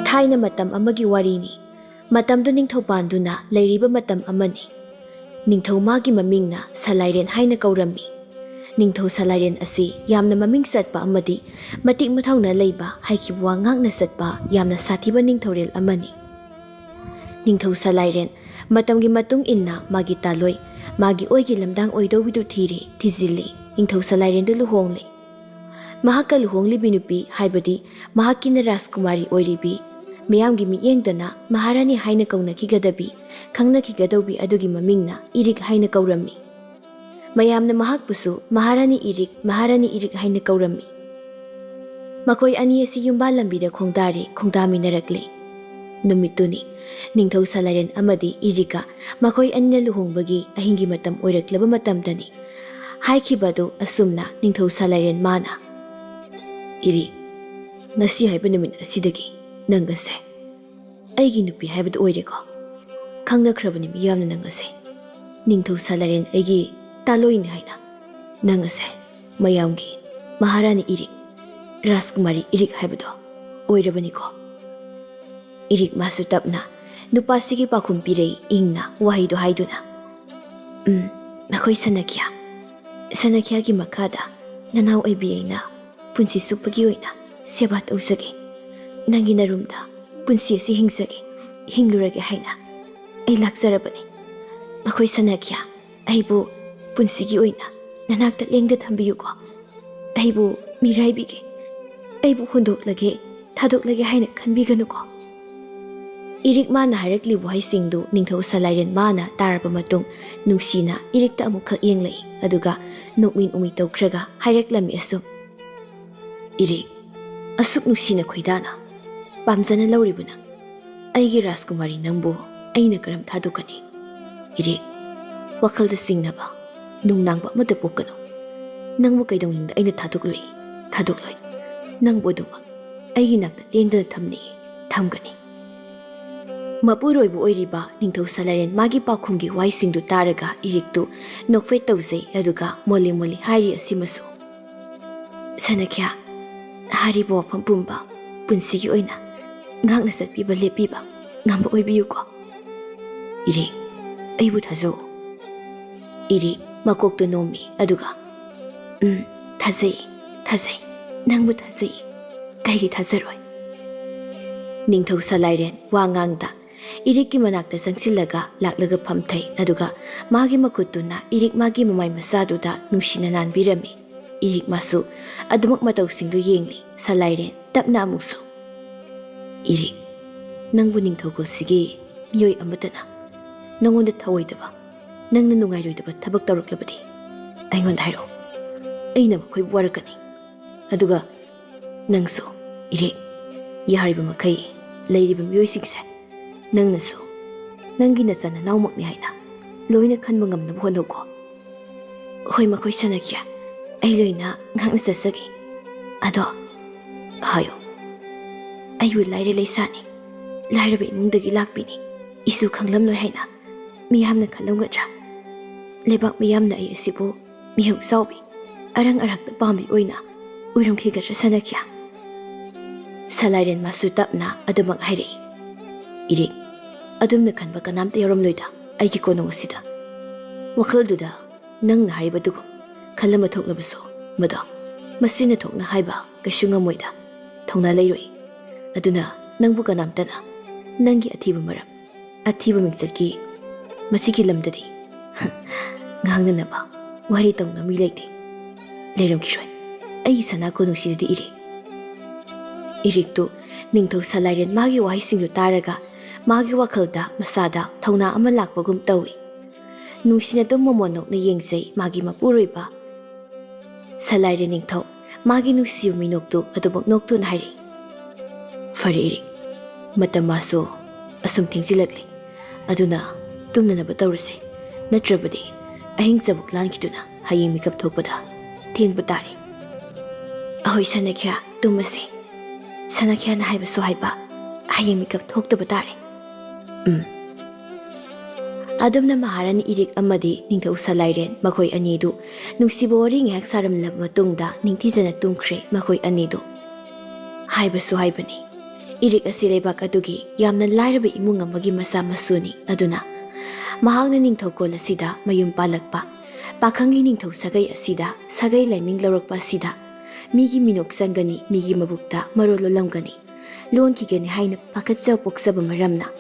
ꯊꯥꯏꯅ ꯃꯇꯝ ꯑꯃꯒꯤ ꯋꯥꯔꯤꯅꯤ. ꯃꯇꯝꯗꯨ ꯅꯤꯡꯊꯧ ꯄꯥꯟꯗꯨꯅ ꯂꯩꯔꯤꯕ ꯃꯇꯝ ꯑꯃꯅꯤ. ꯅꯤꯡꯊꯧ ꯃꯥꯒꯤ ꯃꯃꯤꯡꯅ ꯁꯂꯥꯏꯔꯦꯟ ꯍꯥꯏꯅ ꯀꯧꯔꯝꯃꯤ. ꯅꯤꯡꯊꯧ ꯁꯂꯥꯏꯔꯦꯟ ꯑꯁꯤ ꯌꯥꯝꯅ ꯃꯃꯤꯡ ꯆꯠꯄ ꯑꯃꯗꯤ ꯃꯇꯤꯛ ꯃꯊꯧꯅꯥ ꯂꯩꯕ, ꯍꯩꯈꯤꯕ ꯋꯥ ꯉꯥꯛꯅ ꯆꯠꯄ ꯌꯥꯝꯅ ꯁꯥꯊꯤꯕ ꯅꯤꯡꯊꯧꯔꯦꯜ ꯑꯃꯅꯤ. ꯅꯤꯡꯊꯧ ꯁꯂꯥꯏꯔꯦꯟ ꯃꯇꯝꯒꯤ ꯃꯇꯨꯡ ꯏꯟꯅ ꯃꯥꯒꯤ ꯇꯥꯂꯣꯏ, ꯃꯥꯒꯤ ꯑꯣꯏꯒꯤ ꯂꯝꯗꯥꯡ ꯑꯣꯏꯗꯧꯕꯤꯗꯨ ꯊꯤꯖꯤꯜꯂꯤ. ꯅꯤꯡꯊꯧ ꯁꯂꯥꯏꯔꯦꯟꯗꯨ ꯂꯨꯍꯣꯡꯂꯤ. ꯃꯍꯥꯛꯀ ꯂꯨꯍꯣꯡꯂꯤꯕꯤ ꯅꯨꯄꯤ ꯍꯥꯏꯕꯗꯤ ꯃꯍꯥꯛꯀꯤꯅ ꯔꯥꯖꯀꯨꯃꯥꯔꯤ ꯑꯣꯏꯔꯤꯕꯤ, ꯃꯤꯌꯥꯝꯒꯤ ꯃꯤꯠꯌꯦꯡꯗꯅ ꯃꯍꯥꯔꯥꯅꯤ ꯍꯥꯏꯅ ꯀꯧꯅꯈꯤꯒꯗꯕꯤ, ꯈꯪꯅꯈꯤꯒꯗꯧꯕꯤ ꯑꯗꯨꯒꯤ ꯃꯃꯤꯡꯅ ꯏꯔꯤꯛ ꯍꯥꯏꯅ ꯀꯧꯔꯝꯃꯤ. ꯃꯌꯥꯝꯅ ꯃꯍꯥꯛꯄꯨꯁꯨ ꯃꯍꯥꯔꯥꯅꯤ ꯏꯔꯤꯛ ꯍꯥꯏꯅ ꯀꯧꯔꯝꯃꯤ. ꯃꯈꯣꯏ ꯑꯅꯤ ꯑꯁꯤ ꯌꯨꯝꯕꯥꯜ ꯂꯝꯕꯤꯗ ꯈꯣꯡꯗꯥꯃꯤꯟꯅꯔꯛꯂꯤ. ꯅꯨꯃꯤꯠꯇꯨꯅꯤ ꯅꯤꯡꯊꯧ ꯁꯂꯥꯏꯔꯦꯟ ꯑꯃꯗꯤ ꯏꯔꯤꯛꯀ ꯃꯈꯣꯏ ꯑꯅꯤꯅ ꯂꯨꯍꯣꯡꯕꯒꯤ ꯑꯍꯤꯡꯒꯤ ꯃꯇꯝ ꯑꯣꯏꯔꯛꯂꯕ ꯃꯇꯝꯗꯅꯤ. ꯍꯥꯏꯈꯤꯕꯗꯨ ꯑꯁꯨꯝꯅ ꯅꯤꯡꯊꯧ ꯁꯂꯥꯏꯔꯦꯟ ꯃꯥꯅ, "ꯏꯔꯤꯛ, ꯉꯁꯤ ꯍꯥꯏꯕ ꯅꯨꯃꯤꯠ ꯑꯁꯤꯗꯒꯤ ꯅꯪ ꯑꯁꯦ ꯑꯩꯒꯤ ꯅꯨꯄꯤ ꯍꯥꯏꯕꯗꯨ ꯑꯣꯏꯔꯦꯀꯣ? ꯈꯪꯅꯈ꯭ꯔꯕꯅꯤ ꯃꯤꯌꯥꯝꯅ ꯅꯪ ꯑꯁꯦ ꯅꯤꯡꯊꯧ ꯁꯂꯥꯏꯔꯦꯟ ꯑꯩꯒꯤ ꯇꯥꯂꯣꯏꯅꯤ ꯍꯥꯏꯅ. ꯅꯪ ꯑꯁꯦ ꯃꯌꯥꯝꯒꯤ ꯃꯍꯥꯔꯥꯅꯤ ꯏꯔꯤꯛ, ꯔꯥꯖꯀꯨꯃꯥꯔꯤ ꯏꯔꯤꯛ ꯍꯥꯏꯕꯗꯣ ꯑꯣꯏꯔꯕꯅꯤꯀꯣ?" ꯏꯔꯤꯛ ꯃꯥꯁꯨ ꯇꯞꯅ ꯅꯨꯄꯥꯁꯤꯒꯤ ꯄꯥꯎꯈꯨꯝ ꯄꯤꯔꯛꯏ, ꯏꯪꯅ ꯋꯥꯍꯩꯗꯣ ꯍꯥꯏꯗꯨꯅ, "ꯅꯈꯣꯏ ꯁꯅꯈ꯭ꯌꯥꯒꯤ ꯃꯈꯥꯗ ꯅꯅꯥꯎ ꯑꯣꯏꯕꯤ ꯑꯩꯅ ꯄꯨꯟꯁꯤ ꯆꯨꯞꯄꯒꯤ ꯑꯣꯏꯅ ꯁꯦꯕꯥ ꯇꯧꯖꯒꯦ. ꯅꯪꯒꯤ ꯅꯔꯨꯝꯗ ꯄꯨꯟꯁꯤ ꯑꯁꯤ ꯍꯤꯡꯂꯨꯔꯒꯦ ꯍꯥꯏꯅ ꯑꯩ ꯂꯥꯛꯆꯔꯕꯅꯤ. ꯅꯈꯣꯏ ꯁꯅꯈ꯭ꯌꯥ, ꯑꯩꯕꯨ ꯄꯨꯟꯁꯤꯒꯤ ꯑꯣꯏꯅ ꯅꯅꯥꯛꯇ ꯂꯦꯡꯗ ꯊꯝꯕꯤꯌꯨꯀꯣ. ꯑꯩꯕꯨ ꯃꯤꯔꯥꯏꯕꯤꯒꯦ, ꯑꯩꯕꯨ ꯍꯨꯟꯗꯣꯛꯂꯒꯦ, ꯊꯥꯗꯣꯛꯂꯒꯦ ꯍꯥꯏꯅ ꯈꯟꯕꯤꯒꯅꯨꯀꯣ." ꯏꯔꯤꯛ ꯃꯥꯅ ꯍꯥꯏꯔꯛꯂꯤꯕ ꯋꯥꯍꯩꯁꯤꯡꯗꯨ ꯅꯤꯡꯊꯧ ꯁꯂꯥꯏꯔꯦꯟ ꯃꯥꯅ ꯇꯥꯔꯕ ꯃꯇꯨꯡ ꯅꯨꯡꯁꯤꯅ ꯏꯔꯤꯛꯇ ꯑꯃꯨꯛꯈꯛ ꯌꯦꯡꯂꯛꯏ. ꯑꯗꯨꯒ ꯅꯣꯛꯃꯤꯟ ꯎꯃꯤ ꯇꯧꯈ꯭ꯔꯒ ꯍꯥꯏꯔꯛꯂꯝꯃꯤ ꯑꯁꯨꯝ, "ꯏꯔꯤꯛ, ꯑꯁꯨꯛ ꯅꯨꯡꯁꯤꯅ ꯈꯣꯏꯗꯥꯅ ꯄꯥꯝꯖꯅ ꯂꯧꯔꯤꯕ ꯅꯪ, ꯑꯩꯒꯤ ꯔꯥꯖꯀꯨꯃꯥꯔꯤ ꯅꯪꯕꯨ ꯑꯩꯅ ꯀꯔꯝ ꯊꯥꯗꯣꯛꯀꯅꯤ? ꯏꯔꯤꯛ, ꯋꯥꯈꯜꯗ ꯆꯤꯡꯅꯕ, ꯅꯨꯡꯅꯥꯡꯕ ꯑꯃꯠꯇ ꯄꯣꯛꯀꯅꯨ. ꯅꯪꯕꯨ ꯀꯩꯗꯧꯅꯨꯡꯗ ꯑꯩꯅ ꯊꯥꯗꯣꯛꯂꯣꯏ. ꯅꯪꯕꯨ ꯑꯗꯨꯃꯛ ꯑꯩꯒꯤ ꯅꯥꯛꯇ ꯂꯦꯡꯗꯅ ꯊꯝꯒꯅꯤ." ꯃꯄꯨꯔꯣꯏꯕ ꯑꯣꯏꯔꯤꯕ ꯅꯤꯡꯊꯧ ꯁꯂꯥꯏꯔꯦꯟ ꯃꯥꯒꯤ ꯄꯥꯎꯈꯨꯝꯒꯤ ꯋꯥꯍꯩꯁꯤꯡꯗꯨ ꯇꯥꯔꯒ ꯏꯔꯤꯛꯇꯨ ꯅꯣꯛꯐꯦꯠ ꯇꯧꯖꯩ. ꯑꯗꯨꯒ ꯃꯣꯜꯂꯤ ꯍꯥꯏꯔꯤ ꯑꯁꯤꯃꯁꯨ, "ꯁꯅꯈ꯭ꯌꯥ, ꯍꯥꯏꯔꯤꯕ ꯋꯥꯐꯝ ꯄꯨꯝꯕ ꯄꯨꯟꯁꯤꯒꯤ ꯑꯣꯏꯅ ꯉꯥꯛꯅ ꯆꯠꯄꯤꯕ ꯂꯦꯞꯄꯤꯕ ꯉꯝꯕ ꯑꯣꯏꯕꯤꯌꯨꯀꯣ. ꯏꯔꯤꯛ, ꯑꯩꯕꯨ ꯊꯥꯖꯧ." ꯏꯔꯤꯛ ꯃꯀꯣꯛꯇꯨ ꯅꯣꯝꯃꯤ. ꯑꯗꯨꯒ, "ꯊꯥꯖꯩ, ꯅꯪꯕꯨ ꯊꯥꯖꯩ. ꯀꯩꯒꯤ ꯊꯥꯖꯔꯣꯏ?" ꯅꯤꯡꯊꯧ ꯁꯂꯥꯏꯔꯦꯟ ꯋꯥ ꯉꯥꯡꯗ ꯏꯔꯤꯛꯀꯤ ꯃꯅꯥꯛꯇ ꯆꯪꯁꯤꯜꯂꯒ ꯂꯥꯛꯂꯒ ꯐꯝꯊꯩ. ꯑꯗꯨꯒ ꯃꯥꯒꯤ ꯃꯈꯨꯠꯇꯨꯅ ꯏꯔꯤꯛ ꯃꯥꯒꯤ ꯃꯃꯥꯏ ꯃꯆꯥꯗꯨꯗ ꯅꯨꯡꯁꯤꯅ ꯅꯥꯟꯕꯤꯔꯝꯃꯤ. ꯏꯔꯤꯛ ꯃꯥꯁꯨ ꯑꯗꯨꯃꯛ ꯃꯇꯧꯁꯤꯡꯗꯨ ꯌꯦꯡꯂꯤ. ꯁꯂꯥꯏꯔꯦꯟ ꯇꯞꯅ ꯑꯃꯨꯛꯁꯨ, "ꯏꯔꯤꯛ, ꯅꯪꯕꯨ ꯅꯤꯡꯊꯧꯀꯣꯜꯁꯤꯒꯤ ꯃꯤꯑꯣꯏ ꯑꯃꯠꯇꯅ ꯅꯪꯉꯣꯟꯗ ꯊꯧꯑꯣꯏꯗꯕ, ꯅꯪꯅ ꯅꯨꯡꯉꯥꯏꯔꯣꯏꯗꯕ ꯊꯕꯛ ꯇꯧꯔꯛꯂꯕꯗꯤ ꯑꯩꯉꯣꯟꯗ ꯍꯥꯏꯔꯛꯎ. ꯑꯩꯅ ꯃꯈꯣꯏꯕꯨ ꯋꯥꯔꯛꯀꯅꯤ. ꯑꯗꯨꯒ ꯅꯪꯁꯨ ꯏꯔꯤꯛ, ꯌꯥꯔꯤꯕ ꯃꯈꯩ ꯂꯩꯔꯤꯕ ꯃꯤꯑꯣꯏꯁꯤꯡꯁꯦ ꯅꯪꯅꯁꯨ ꯅꯪꯒꯤ ꯅꯆꯥ ꯅꯅꯥꯎꯃꯛꯅꯤ ꯍꯥꯏꯅ ꯂꯣꯏꯅ ꯈꯟꯕ ꯉꯝꯅꯕ ꯍꯣꯠꯅꯧꯀꯣ." "ꯍꯣꯏ ꯃꯈꯣꯏ ꯁꯅꯈ꯭ꯌꯥ, ꯑꯩ ꯂꯣꯏꯅ ꯉꯥꯛꯅ ꯆꯠꯆꯒꯦ. ꯑꯗꯣ ꯍꯥꯏꯌꯣ, ꯑꯩꯕꯨ ꯂꯥꯏꯔ ꯂꯩꯁꯥꯅꯤ, ꯂꯥꯏꯔꯕ ꯏꯃꯨꯡꯗꯒꯤ ꯂꯥꯛꯄꯤꯅꯤ, ꯏꯁꯨ ꯈꯪꯂꯝꯂꯣꯏ ꯍꯥꯏꯅ ꯃꯤꯌꯥꯝꯅ ꯈꯜꯂꯝꯒꯗ꯭ꯔꯥ? ꯂꯩꯕꯥꯛ ꯃꯤꯌꯥꯝꯅ ꯑꯩ ꯑꯁꯤꯕꯨ ꯃꯤꯍꯧ ꯆꯥꯎꯕꯤ, ꯑꯔꯪ ꯑꯔꯥꯛꯄ ꯄꯥꯝꯕꯤ ꯑꯣꯏꯅ ꯎꯔꯝꯈꯤꯒꯗ꯭ꯔꯥ ꯁꯅꯈ꯭ꯌꯥ?" ꯁꯂꯥꯏꯔꯦꯟ ꯃꯥꯁꯨ ꯇꯞꯅ ꯑꯗꯨꯃꯛ ꯍꯥꯏꯔꯛꯏ. "ꯏꯔꯤꯛ, ꯑꯗꯨꯝꯅ ꯈꯟꯕ ꯀꯅꯥꯝꯇ ꯌꯥꯎꯔꯝꯂꯣꯏꯗ ꯑꯩꯒꯤ ꯀꯣꯅꯨꯡ ꯑꯁꯤꯗ. ꯋꯥꯈꯜꯗꯨꯗ ꯅꯪꯅ ꯍꯥꯏꯔꯤꯕꯗꯨꯒꯨꯝ ꯈꯜꯂꯝꯕ ꯊꯣꯛꯂꯕꯁꯨ ꯃꯗꯣ ꯃꯁꯤꯅ ꯊꯣꯛꯅ ꯍꯥꯏꯕ ꯀꯩꯁꯨ ꯉꯝꯃꯣꯏꯗ, ꯊꯧꯅꯥ ꯂꯩꯔꯣꯏ. ꯑꯗꯨꯅ ꯅꯪꯕꯨ ꯀꯅꯥꯝꯇꯅ ꯅꯪꯒꯤ ꯑꯊꯤꯕ ꯃꯔꯝ, ꯑꯊꯤꯕ ꯃꯤꯡꯆꯠꯀꯤ ꯃꯁꯤꯒꯤ ꯂꯝꯗꯗꯤ ꯉꯥꯡꯅꯅꯕ, ꯋꯥꯔꯤ ꯇꯧꯅꯕ ꯃꯤ ꯂꯩꯔꯝꯈꯤꯔꯣꯏ ꯑꯩꯒꯤ ꯁꯅꯥ ꯀꯣꯅꯨꯡꯁꯤꯗꯗꯤ ꯏꯔꯤꯛ." ꯏꯔꯤꯛꯇꯨ ꯅꯤꯡꯊꯧ ꯁꯂꯥꯏꯔꯦꯟ ꯃꯥꯒꯤ ꯋꯥꯍꯩꯁꯤꯡꯗꯨ ꯇꯥꯔꯒ ꯃꯥꯒꯤ ꯋꯥꯈꯜꯗ ꯃꯁꯥꯗ ꯊꯧꯅꯥ ꯑꯃ ꯂꯥꯛꯄꯒꯨꯝ ꯇꯧꯏ. ꯅꯨꯡꯁꯤꯅ ꯃꯣꯃꯣꯟ ꯅꯣꯛꯅ ꯌꯦꯡꯖꯩ ꯃꯥꯒꯤ ꯃꯄꯨꯔꯣꯏꯕ ꯁꯂꯥꯏꯔꯦꯟ ꯅꯤꯡꯊꯧ. ꯃꯥꯒꯤ ꯅꯨꯡꯁꯤꯕ ꯃꯤꯅꯣꯛꯇꯨ ꯑꯗꯨꯃꯛ ꯅꯣꯛꯇꯨꯅ ꯍꯥꯏꯔꯛꯏ, "ꯐꯔꯦ ꯏꯔꯤꯛ, ꯃꯇꯝ ꯃꯥꯁꯨ ꯑꯁꯨꯝ ꯊꯦꯡꯖꯤꯜꯂꯛꯂꯤ. ꯑꯗꯨꯅ ꯇꯨꯝꯅꯅꯕ ꯇꯧꯔꯁꯤ. ꯅꯠꯇ꯭ꯔꯕꯗꯤ ꯑꯍꯤꯡ ꯆꯕꯨꯛ ꯂꯥꯟꯈꯤꯗꯨꯅ ꯍꯌꯦꯡ ꯃꯤꯀꯞ ꯊꯣꯛꯄꯗ ꯊꯦꯡꯕ ꯇꯥꯔꯦ." "ꯑꯍꯣꯏ ꯁꯅꯈ꯭ꯌꯥ, ꯇꯨꯝꯃꯁꯤ. ꯁꯅꯈ꯭ꯌꯥꯅ ꯍꯥꯏꯕꯁꯨ ꯍꯥꯏꯕ, ꯍꯌꯦꯡ ꯃꯤꯀꯞ ꯊꯣꯛꯇꯕ ꯇꯥꯔꯦ." ꯑꯗꯨꯝꯅ ꯃꯍꯥꯔꯥꯅꯤ ꯏꯔꯤꯛ ꯑꯃꯗꯤ ꯅꯤꯡꯊꯧ ꯁꯂꯥꯏꯔꯦꯟ ꯃꯈꯣꯏ ꯑꯅꯤꯗꯨ ꯅꯨꯡꯁꯤꯕ ꯋꯥꯔꯤ ꯉꯥꯏꯍꯥꯛ ꯁꯥꯔꯝꯂꯕ ꯃꯇꯨꯡꯗ ꯅꯤꯡꯊꯤꯖꯅ ꯇꯨꯝꯈ꯭ꯔꯦ ꯃꯈꯣꯏ ꯑꯅꯤꯗꯨ. ꯍꯥꯏꯕꯁꯨ ꯍꯥꯏꯕꯅꯤ, Irik asi leibak adugi yamna lairaba imung amagi masa masuni aduna mahakna ningthokol asida mayum palakpa pakhangi ningthau sagai asida sagai laiming lawrakpa asida migi minok sangani migi mabukta marololamgani lon kigani haina pakatsa poksaba maramna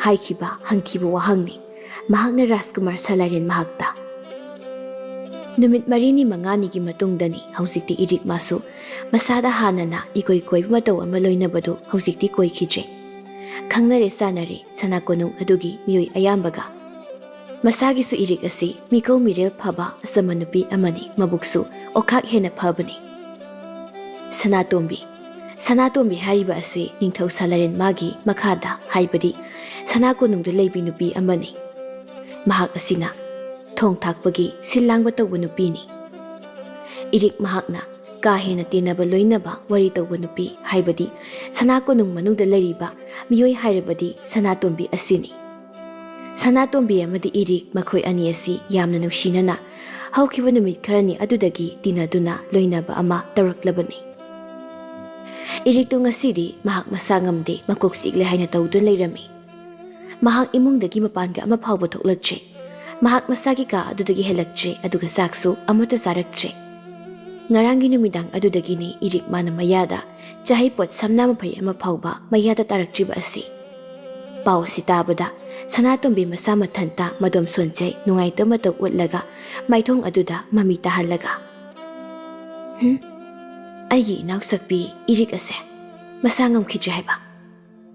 haikhiba hangkhiba wahangni mahakna Rajkumar Salairen mahakta Numit marini mangani gi matungdani haujikti irik masu masada hanana ikoi koi matau ama loinabadu haujikti koi khije khangnare sanare sanakonung adugi miyoi ayambaga masagi su irik asi mikau mirel phaba asamanupi amani mabuksu okhak hena phabani Sanatombi hariba asi ningthau Salairen magi makhada haibadi sanakonung de leibi nupi amani mahak asina thong thakpagi silangba tawba nupini irik mahakna ka hena tinaba loinaba wari tawba nupi haibadi sanakonung manungda leriba miyoi hairabadi Sanatombi asini Sanatombi amadi irik makhoi ani asi yamna nuksinana haukiba numit kharani adudagi tinaduna loinaba ama tawraklabani irik tu ngasidi mahak masangamde makok sigle haina tawdun leirami mahak imungdagi mapanga ama phawba thoklakje mahak masagi ka adudagi helakje aduga saksu amata sarakje ngarangi numidang adudagi ni irik mana mayada chahipot samna maphai ama phawba mayada taraktriba asi paw sitabada Sanatombi masa mathanta madom sonjai nungaita mataw utlaga maithong aduda mami tahalaga ayi nausakbi irik ase masangam khije haiba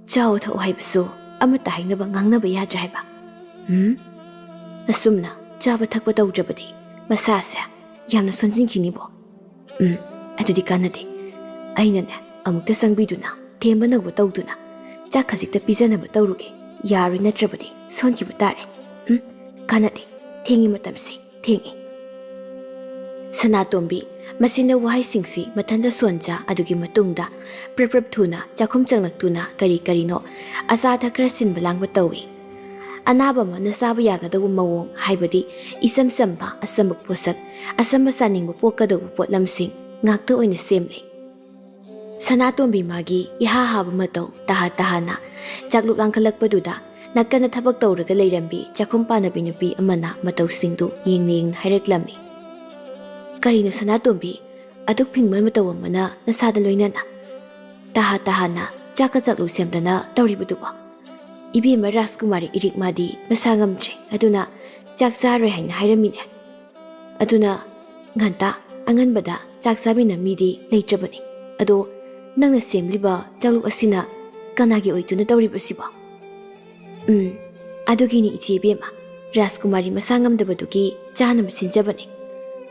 chaw thau haibasu amata hainaba ngangnaba yadra haiba asumna chaba thakpa tawjabadi masase yamna sonjinkhinibo adudi kanade ainane amukta sangbiduna themba nagba tawduna chak khajikta pijanaba tawruge yaroi natrabadi sonkibu tare kanade thengi matamse thengi Sanatombi masina wahai singsi mathanda sonja adugi matungda prap thuna chakhum changlaktuna kari karino asa thakra sinba langba tawi anaba mana saba yagadagu mawong haibadi isam samba asamba posak asamba saningba pokadagu potlamsing ngakta oina semle Sanatombi magi iha haba matau tahana chakluk langkhalakpaduda nakana thabak tawraga leirambi chakhum panabi nupi amana matau singdu yengning hairaklamni karino Sanatombi aduk phingmai matau amana nasada loinana tahana chaka chaklu semdana tawribuduba Ibema Rajkumari irik madi masangamje aduna chakcharoi haina hairamine aduna nganta anganbada chakchabina midi leitrabani ado nangna semliba chakluk asina kanagi oituna tawribasiba adugini ichebema Rajkumari masangamdabadugi chanam sinjabani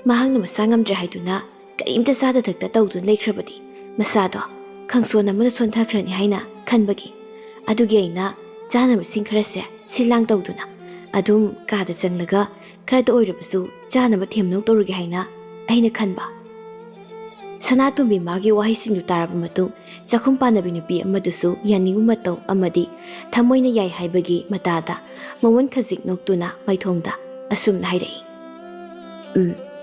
mahangna masangamdra haiduna karimta sada thakta tawdun leikrabadi masado khangsona mana sonthakrani haina khanbagi adugi aina Chana masing kharase silang tawduna adum kada changlaga kharada oirabasu chana ba themnok tawruge haina aina khanba Sanatombi magi wahai singdu taraba matung chakhum panabi nupi amadusu yaningu matau amadi thamoina yai haibagi matada momon khajik noktuna maithongda asumna hairai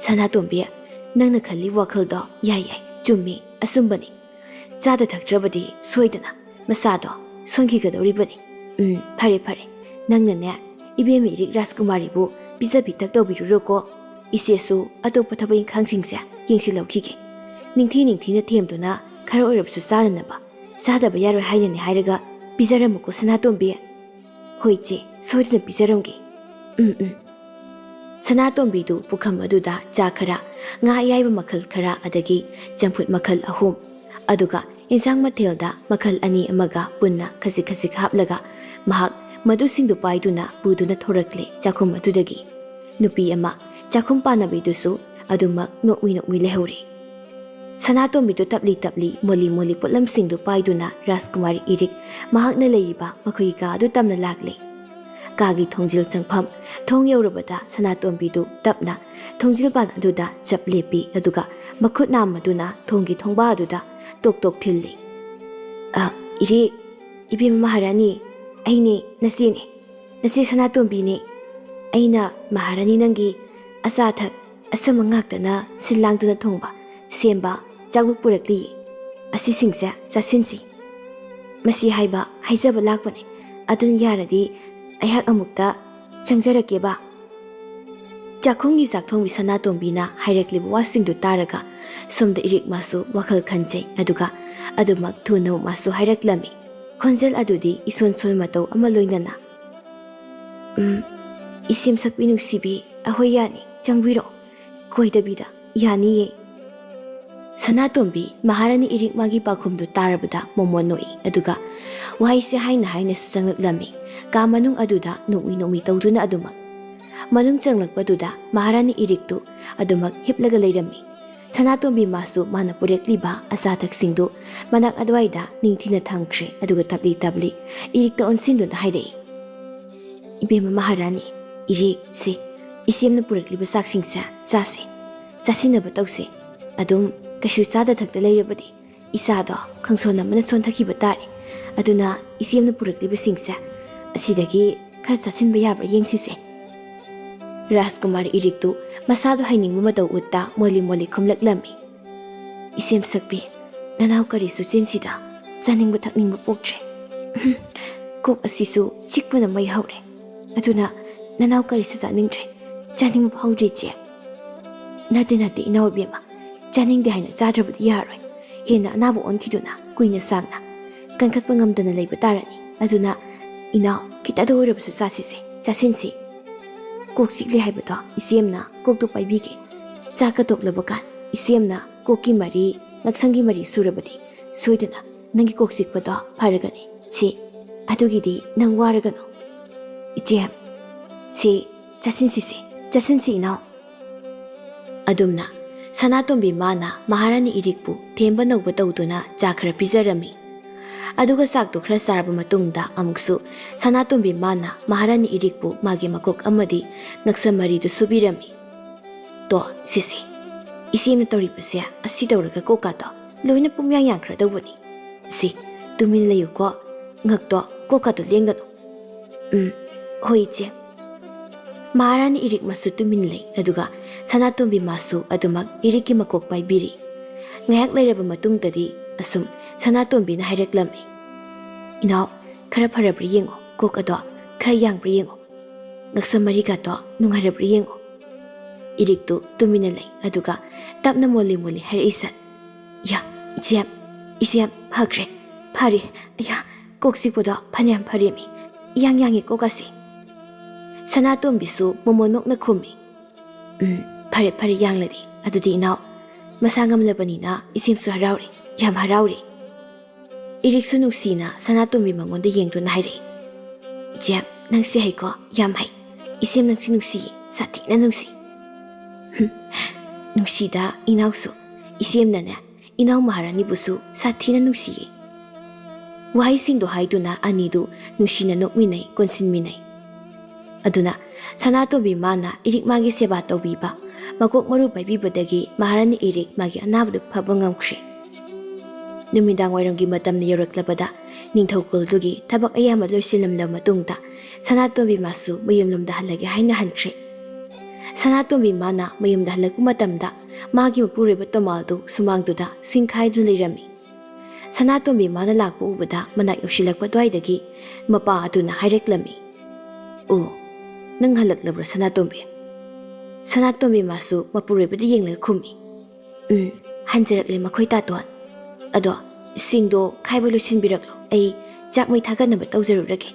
Sanatombi nangna khalli wakhaldo yai chummi asumbani chada thaktrabadi soidana masado sonki gadoribani Pare nangnane ibemi irik Rajkumari bu biza bitak tawbiruroko isesu atopa thabai khangsingse yengsilaukige ningthi na themduna khara oirabsu sananaba sadaba yaroi hainani hairaga bizaramuko Sanatombi hoiche soidna bizaramge Sanatombi du pukham aduda cha khara nga yaiba makhal khara adagi champut makhal ahum aduga insang mathelda makhal ani amaga punna khasik haplaga mahak madusingdu paiduna buduna thorakle chakhum adudagi nupi ama chakhum panabi dusu adumak nokmi lehori Sanatombi du tapli moli potlamsingdu paiduna Rajkumari irik mahakna leiriba makhoi ka adu tamna lakle kagi thongjil changpham thong yorubada Sanatombi du tapna thongjil pan aduda chaplepi aduga makhut nam maduna thonggi thongba aduda tok thilli iri ibi maharani aini nasi Sanatombi ni aina maharani nangi asathak asama ngaktana silangduna thongba semba chakluk purakli asisingse chasinsi ꯃꯁꯤ ꯍꯥꯏꯖꯕ ꯂꯥꯛꯄꯅꯦ ꯑꯗꯨꯅ ꯌꯥꯔꯗꯤ ꯑꯩꯍꯥꯛ ꯑꯃꯨꯛꯇ ꯆꯪꯖꯔꯛꯀꯦꯕ ꯆꯥꯛꯈꯨꯝꯒꯤ ꯆꯥꯛꯊꯣꯡꯕꯤ ꯁꯅꯥꯇꯣꯝꯕꯤꯅ ꯍꯥꯏꯔꯛꯂꯤꯕ ꯋꯥꯁꯤꯡꯗꯨ ꯇꯥꯔꯒ ꯁꯣꯝꯗ ꯏꯔꯤꯛ ꯃꯥꯁꯨ ꯋꯥꯈꯜ ꯈꯟꯖꯩ ꯑꯗꯨꯒ ꯑꯗꯨꯃꯛ ꯊꯨꯅ ꯃꯥꯁꯨ ꯍꯥꯏꯔꯛꯂꯝꯃꯤ ꯈꯣꯟꯖꯦꯜ ꯑꯗꯨꯗꯤ ꯏꯁꯣꯟ ꯁꯣꯟ ꯃꯇꯧ ꯑꯃ ꯂꯣꯏꯅꯅ ꯏꯁꯦꯝ ꯁꯛꯄꯤ ꯅꯨꯡꯁꯤꯕꯤ ꯑꯩꯈꯣꯏ ꯌꯥꯅꯤ ꯆꯪꯕꯤꯔꯛꯑꯣ ꯀꯣꯏꯗꯕꯤꯗ ꯌꯥꯅꯤꯌꯦ ꯁꯅꯥꯇꯣꯝꯕꯤ ꯃꯍꯥꯔꯥꯅꯤ ꯏꯔꯤꯛ ꯃꯥꯒꯤ ꯄꯥꯎꯈꯨꯝꯗꯨ ꯇꯥꯔꯕꯗ ꯃꯣꯃꯣꯟ ꯅꯣꯛꯏ ꯑꯗꯨꯒ ꯋꯥꯍꯩꯁꯦ ꯍꯥꯏꯅꯁꯨ ꯆꯪꯂꯛꯂꯝꯃꯤ ꯀꯥ ꯃꯅꯨꯡ ꯑꯗꯨꯗ ꯅꯣꯛꯃꯤ ꯇꯧꯗꯨꯅ ꯑꯗꯨꯃꯛ ꯃꯅꯨꯡ ꯆꯪꯂꯛꯄꯗꯨꯗ ꯃꯍꯥꯔꯥꯅꯤ ꯏꯔꯤꯛꯇꯨ ꯑꯗꯨꯃꯛ ꯍꯤꯞꯂꯒ ꯂꯩꯔꯝꯃꯤ ꯁꯅꯥꯇꯣꯝꯕꯤ ꯃꯥꯁꯨ ꯃꯥꯅ ꯄꯨꯔꯛꯂꯤꯕ ꯑꯆꯥ ꯑꯊꯛꯁꯤꯡꯗꯨ ꯃꯅꯥꯛ ꯑꯗꯨꯋꯥꯏꯗ ꯅꯤꯡꯊꯤꯅ ꯊꯝꯈ꯭ꯔꯦ ꯑꯗꯨꯒ ꯇꯞꯂꯤ ꯏꯔꯤꯛꯇ ꯑꯣꯟꯁꯤꯟꯗꯨꯅ ꯍꯥꯏꯔꯛꯏ ꯏꯕꯦꯝꯃ ꯃꯍꯥꯔꯥꯅꯤ ꯏꯔꯤꯛ ꯁꯤ ꯏꯆꯦꯝꯅ ꯄꯨꯔꯛꯂꯤꯕ ꯆꯥꯛꯁꯤꯡꯁꯦ ꯆꯥꯁꯤꯟꯅꯕ ꯇꯧꯁꯤ ꯑꯗꯨꯝ ꯀꯩꯁꯨ ꯆꯥꯗ ꯊꯛꯇ ꯂꯩꯔꯕꯗꯤ ꯏꯁꯥꯗꯣ ꯈꯪꯁꯣꯟ ꯑꯃꯅ ꯁꯣꯟꯊꯈꯤꯕ ꯇꯥꯔꯦ ꯑꯗꯨꯅ ꯏꯆꯦꯝꯅ ꯄꯨꯔꯛꯂꯤꯕꯁꯤꯡꯁꯦ ꯑꯁꯤꯗꯒꯤ ꯈꯔ ꯆꯥꯁꯤꯟꯕ ꯌꯥꯕ꯭ꯔꯥ ꯌꯦꯡꯁꯤꯁꯦ ꯔꯥꯖꯀꯨꯃꯥꯔ ꯏꯔꯤꯛꯇꯨ ꯃꯁꯥꯗꯣ ꯍꯩꯅꯤꯡꯕ ꯃꯇꯧ ꯎꯠꯇ ꯃꯣꯜꯂꯤ ꯈꯨꯝꯂꯛꯂꯝꯃꯤ ꯏꯁꯦꯝ ꯁꯛꯄꯤ ꯅꯅꯥꯎ ꯀꯔꯤꯁꯨ ꯆꯤꯟꯁꯤꯗ ꯆꯥꯅꯤꯡꯕ ꯊꯛꯅꯤꯡꯕ ꯄꯣꯛꯇ꯭ꯔꯦ ꯀꯣꯛ ꯑꯁꯤꯁꯨ ꯆꯤꯛꯄꯅ ꯃꯩ ꯍꯧꯔꯦ ꯑꯗꯨꯅ ꯅꯅꯥꯎ ꯀꯔꯤꯁꯨ ꯆꯥꯅꯤꯡꯕ ꯐꯥꯎꯗ꯭ꯔꯤ ꯏꯆꯦ ꯅꯠꯇꯦ ꯏꯅꯥꯎ ꯏꯕꯦꯝꯃ ꯆꯥꯅꯤꯡꯗꯦ ꯍꯥꯏꯅ ꯆꯥꯗ꯭ꯔꯕꯗꯤ ꯌꯥꯔꯣꯏ ꯍꯦꯟꯅ ꯑꯅꯥꯕ ꯑꯣꯟꯈꯤꯗꯨꯅ ꯀꯨꯏꯅ ꯁꯥꯡꯅ ꯀꯟꯈꯠꯄ ꯉꯝꯗꯅ ꯂꯩꯕ ꯇꯥꯔꯅꯤ ꯑꯗꯨꯅ ꯏꯅꯥꯎ ꯈꯤꯇꯗ ꯑꯣꯏꯔꯕꯁꯨ ꯆꯥꯁꯤꯟꯁꯤ ꯀꯣꯛ ꯆꯤꯛꯂꯦ ꯍꯥꯏꯕꯗꯣ ꯏꯆꯦꯝꯅ ꯀꯣꯛꯇꯨ ꯄꯥꯏꯕꯤꯒꯦ ꯆꯥꯛꯀ ꯇꯣꯛꯂꯕ ꯀꯥꯟ ꯏꯆꯦꯝꯅ ꯀꯣꯛꯀꯤ ꯃꯔꯤ ꯉꯛꯁꯪꯒꯤ ꯃꯔꯤ ꯁꯨꯔꯕꯗꯤ ꯁꯣꯏꯗꯅ ꯅꯪꯒꯤ ꯀꯣꯛ ꯆꯤꯛꯄꯗꯣ ꯐꯔꯒꯅꯤ ꯁꯤ ꯑꯗꯨꯒꯤꯗꯤ ꯅꯪ ꯋꯥꯔꯒꯅꯨ ꯏꯆꯦꯝ ꯁꯤ ꯆꯥꯁꯤꯟꯁꯤ ꯏꯅꯥꯎ ꯑꯗꯨꯝꯅ ꯁꯅꯥꯇꯣꯝꯕꯤ ꯃꯥꯅ ꯃꯍꯥꯔꯥꯅꯤ ꯏꯔꯤꯛꯄꯨ ꯊꯦꯝꯕ ꯅꯧꯕ ꯇꯧꯗꯨꯅ ꯆꯥꯛ ꯈꯔ ꯄꯤꯖꯔꯝꯃꯤ ꯑꯗꯨꯒ ꯆꯥꯛꯇꯨ ꯈꯔ ꯆꯥꯔꯕ ꯃꯇꯨꯡꯗ ꯑꯃꯨꯛꯁꯨ ꯁꯅꯥꯇꯣꯝꯕꯤ ꯃꯥꯅ ꯃꯍꯥꯔꯥꯅꯤ ꯏꯔꯤꯛꯄꯨ ꯃꯥꯒꯤ ꯃꯀꯣꯛ ꯑꯃꯗꯤ ꯉꯛꯁꯝ ꯃꯔꯤꯗꯨ ꯁꯨꯕꯤꯔꯝꯃꯤ ꯇꯣ ꯁꯤꯁꯦ ꯏꯆꯦꯝꯅ ꯇꯧꯔꯤꯕꯁꯦ ꯑꯁꯤ ꯇꯧꯔꯒ ꯀꯣꯛꯀꯥꯗꯣ ꯂꯣꯏꯅ ꯄꯨꯝꯌꯥꯡ ꯌꯥꯡꯈ꯭ꯔꯗꯧꯕꯅꯤ ꯁꯤ ꯇꯨꯃꯤꯟ ꯂꯩꯌꯨꯀꯣ ꯉꯛꯇꯣ ꯀꯣꯛꯀꯥꯗꯣ ꯂꯦꯡꯒꯅꯨ ꯍꯣꯏ ꯏꯆꯦ ꯃꯍꯥꯔꯥꯅꯤ ꯏꯔꯤꯛ ꯃꯁꯨ ꯇꯨꯃꯤꯟ ꯂꯩ ꯑꯗꯨꯒ ꯁꯅꯥꯇꯣꯝꯕꯤ ꯃꯥꯁꯨ ꯑꯗꯨꯃꯛ ꯏꯔꯤꯛꯀꯤ ꯃꯀꯣꯛ ꯄꯥꯏꯕꯤꯔꯤ ꯉꯥꯏꯍꯥꯛ ꯂꯩꯔꯕ ꯃꯇꯨꯡꯗꯗꯤ ꯑꯁꯨꯝ ꯁꯅꯥꯇꯣꯝꯕꯤꯅ ꯍꯥꯏꯔꯛꯂꯝꯃꯤ ꯏꯅꯥꯎ ꯈꯔ ꯐꯔꯕ꯭ꯔꯥ ꯌꯦꯡꯉꯣ ꯀꯣꯛ ꯑꯗꯣ ꯈꯔ ꯌꯥꯡꯕ꯭ꯔꯥ ꯌꯦꯡꯉꯣ ꯉꯛꯁꯝ ꯃꯔꯤꯒꯥꯗꯣ ꯅꯨꯡꯉꯥꯏꯔꯕ꯭ꯔꯥ ꯌꯦꯡꯉꯣ ꯏꯔꯤꯛꯇꯨ ꯇꯨꯃꯤꯟꯅ ꯂꯩ ꯑꯗꯨꯒ ꯇꯞꯅ ꯃꯣꯜꯂꯤ ꯍꯥꯏꯔꯛꯏ ꯌꯥ ꯏꯆꯦꯝ ꯐꯔꯦ ꯑꯌꯥ ꯀꯣꯛ ꯆꯤꯛꯄꯗꯣ ꯐꯅꯌꯥꯝ ꯐꯔꯦꯃꯤ ꯌꯥꯡꯉꯤ ꯀꯣꯛ ꯑꯁꯤ ꯁꯅꯥꯇꯣꯝꯕꯤꯁꯨ ꯃꯣꯃꯣꯟ ꯅꯣꯛꯅ ꯈꯨꯝꯃꯤ ꯐꯔꯦ ꯌꯥꯡꯂꯗꯤ ꯑꯗꯨꯗꯤ ꯏꯅꯥꯎ ꯃꯁꯥ ꯉꯝꯂꯕꯅꯤꯅ ꯏꯆꯦꯝꯁꯨ ꯍꯔꯥꯎꯔꯦ ꯌꯥꯝ ꯍꯔꯥꯎꯔꯦ ꯏꯔꯤꯛꯁꯨ ꯅꯨꯡꯁꯤꯅ ꯁꯅꯥꯇꯣꯝꯕꯤ ꯃꯉꯣꯟꯗ ꯌꯦꯡꯗꯨꯅ ꯍꯥꯏꯔꯛꯏ ꯏꯆꯦꯝ ꯅꯪꯁꯤ ꯍꯩꯀꯣ ꯌꯥꯝ ꯍꯩ ꯏꯆꯦꯝ ꯅꯪꯁꯤ ꯅꯨꯡꯁꯤꯌꯦ ꯁꯥꯊꯤꯅ ꯅꯨꯡꯁꯤ ꯅꯨꯡꯁꯤꯗ ꯏꯅꯥꯎꯁꯨ ꯏꯆꯦꯝꯅꯅꯦ ꯏꯅꯥꯎ ꯃꯍꯥꯔꯥꯅꯤꯕꯨꯁꯨ ꯁꯥꯊꯤꯅ ꯅꯨꯡꯁꯤꯌꯦ ꯋꯥꯍꯩꯁꯤꯡꯗꯣ ꯍꯥꯏꯗꯨꯅ ꯑꯅꯤꯗꯨ ꯅꯨꯡꯁꯤꯅ ꯅꯣꯛꯃꯤꯟꯅꯩ ꯀꯣꯟꯁꯤꯟꯃꯤꯟꯅꯩ ꯑꯗꯨꯅ ꯁꯅꯥꯇꯣꯝꯕꯤ ꯃꯥꯅ ꯏꯔꯤꯛ ꯃꯥꯒꯤ ꯁꯦꯕꯥ ꯇꯧꯕꯤꯕ ꯃꯀꯣꯛ ꯃꯔꯨ ꯄꯥꯏꯕꯤꯕꯗꯒꯤ ꯃꯍꯥꯔꯥꯅꯤ ꯏꯔꯤꯛ ꯃꯥꯒꯤ ꯑꯅꯥꯕꯗꯨ ꯐꯕ ꯉꯝꯈ꯭ꯔꯦ ꯅꯨꯃꯤꯗꯥꯡ ꯋꯥꯏꯔꯝꯒꯤ ꯃꯇꯝꯅ ꯌꯧꯔꯛꯂꯕꯗ ꯅꯤꯡꯊꯧꯀꯣꯜꯗꯨꯒꯤ ꯊꯕꯛ ꯑꯌꯥꯝꯕ ꯂꯣꯏꯁꯤꯜꯂꯝꯂꯕ ꯃꯇꯨꯡꯗ ꯁꯅꯥꯇꯣꯝꯕꯤ ꯃꯥꯁꯨ ꯃꯌꯨꯝꯂꯣꯝꯗ ꯍꯜꯂꯒꯦ ꯍꯥꯏꯅ ꯍꯟꯈ꯭ꯔꯦ ꯁꯅꯥꯇꯣꯝꯕꯤ ꯃꯥꯅ ꯃꯌꯨꯝꯗ ꯍꯜꯂꯛꯄ ꯃꯇꯝꯗ ꯃꯥꯒꯤ ꯃꯄꯨꯔꯣꯏꯕ ꯇꯣꯃꯥꯜꯗꯨ ꯁꯨꯃꯥꯡꯗꯨꯗ ꯁꯤꯡꯈꯥꯏꯗꯨꯅ ꯂꯩꯔꯝꯃꯤ ꯁꯅꯥꯇꯣꯝꯕꯤ ꯃꯥꯅ ꯂꯥꯛꯄ ꯎꯕꯗ ꯃꯅꯥꯛ ꯌꯧꯁꯤꯜꯂꯛꯄ ꯑꯗꯨꯋꯥꯏꯗꯒꯤ ꯃꯄꯥ ꯑꯗꯨꯅ ꯍꯥꯏꯔꯛꯂꯝꯃꯤ ꯑꯣ ꯅꯪ ꯍꯜꯂꯛꯂꯕ꯭ꯔꯥ ꯁꯅꯥꯇꯣꯝꯕꯤ ꯃꯥꯁꯨ ꯃꯄꯨꯔꯣꯏꯕꯗ ꯌꯦꯡꯂꯒ ꯈꯨꯝꯃꯤ ꯍꯟꯖꯔꯛꯂꯦ ꯃꯈꯣꯏ ꯇꯥꯇꯣꯟ ꯑꯗꯣ ꯁꯤꯡꯗꯣ ꯈꯥꯏꯕ ꯂꯣꯏꯁꯤꯟꯕꯤꯔꯛꯂꯣ ꯑꯩ ꯆꯥꯛ ꯃꯩ ꯊꯥꯒꯠꯅꯕ ꯇꯧꯖꯔꯨꯔꯒꯦ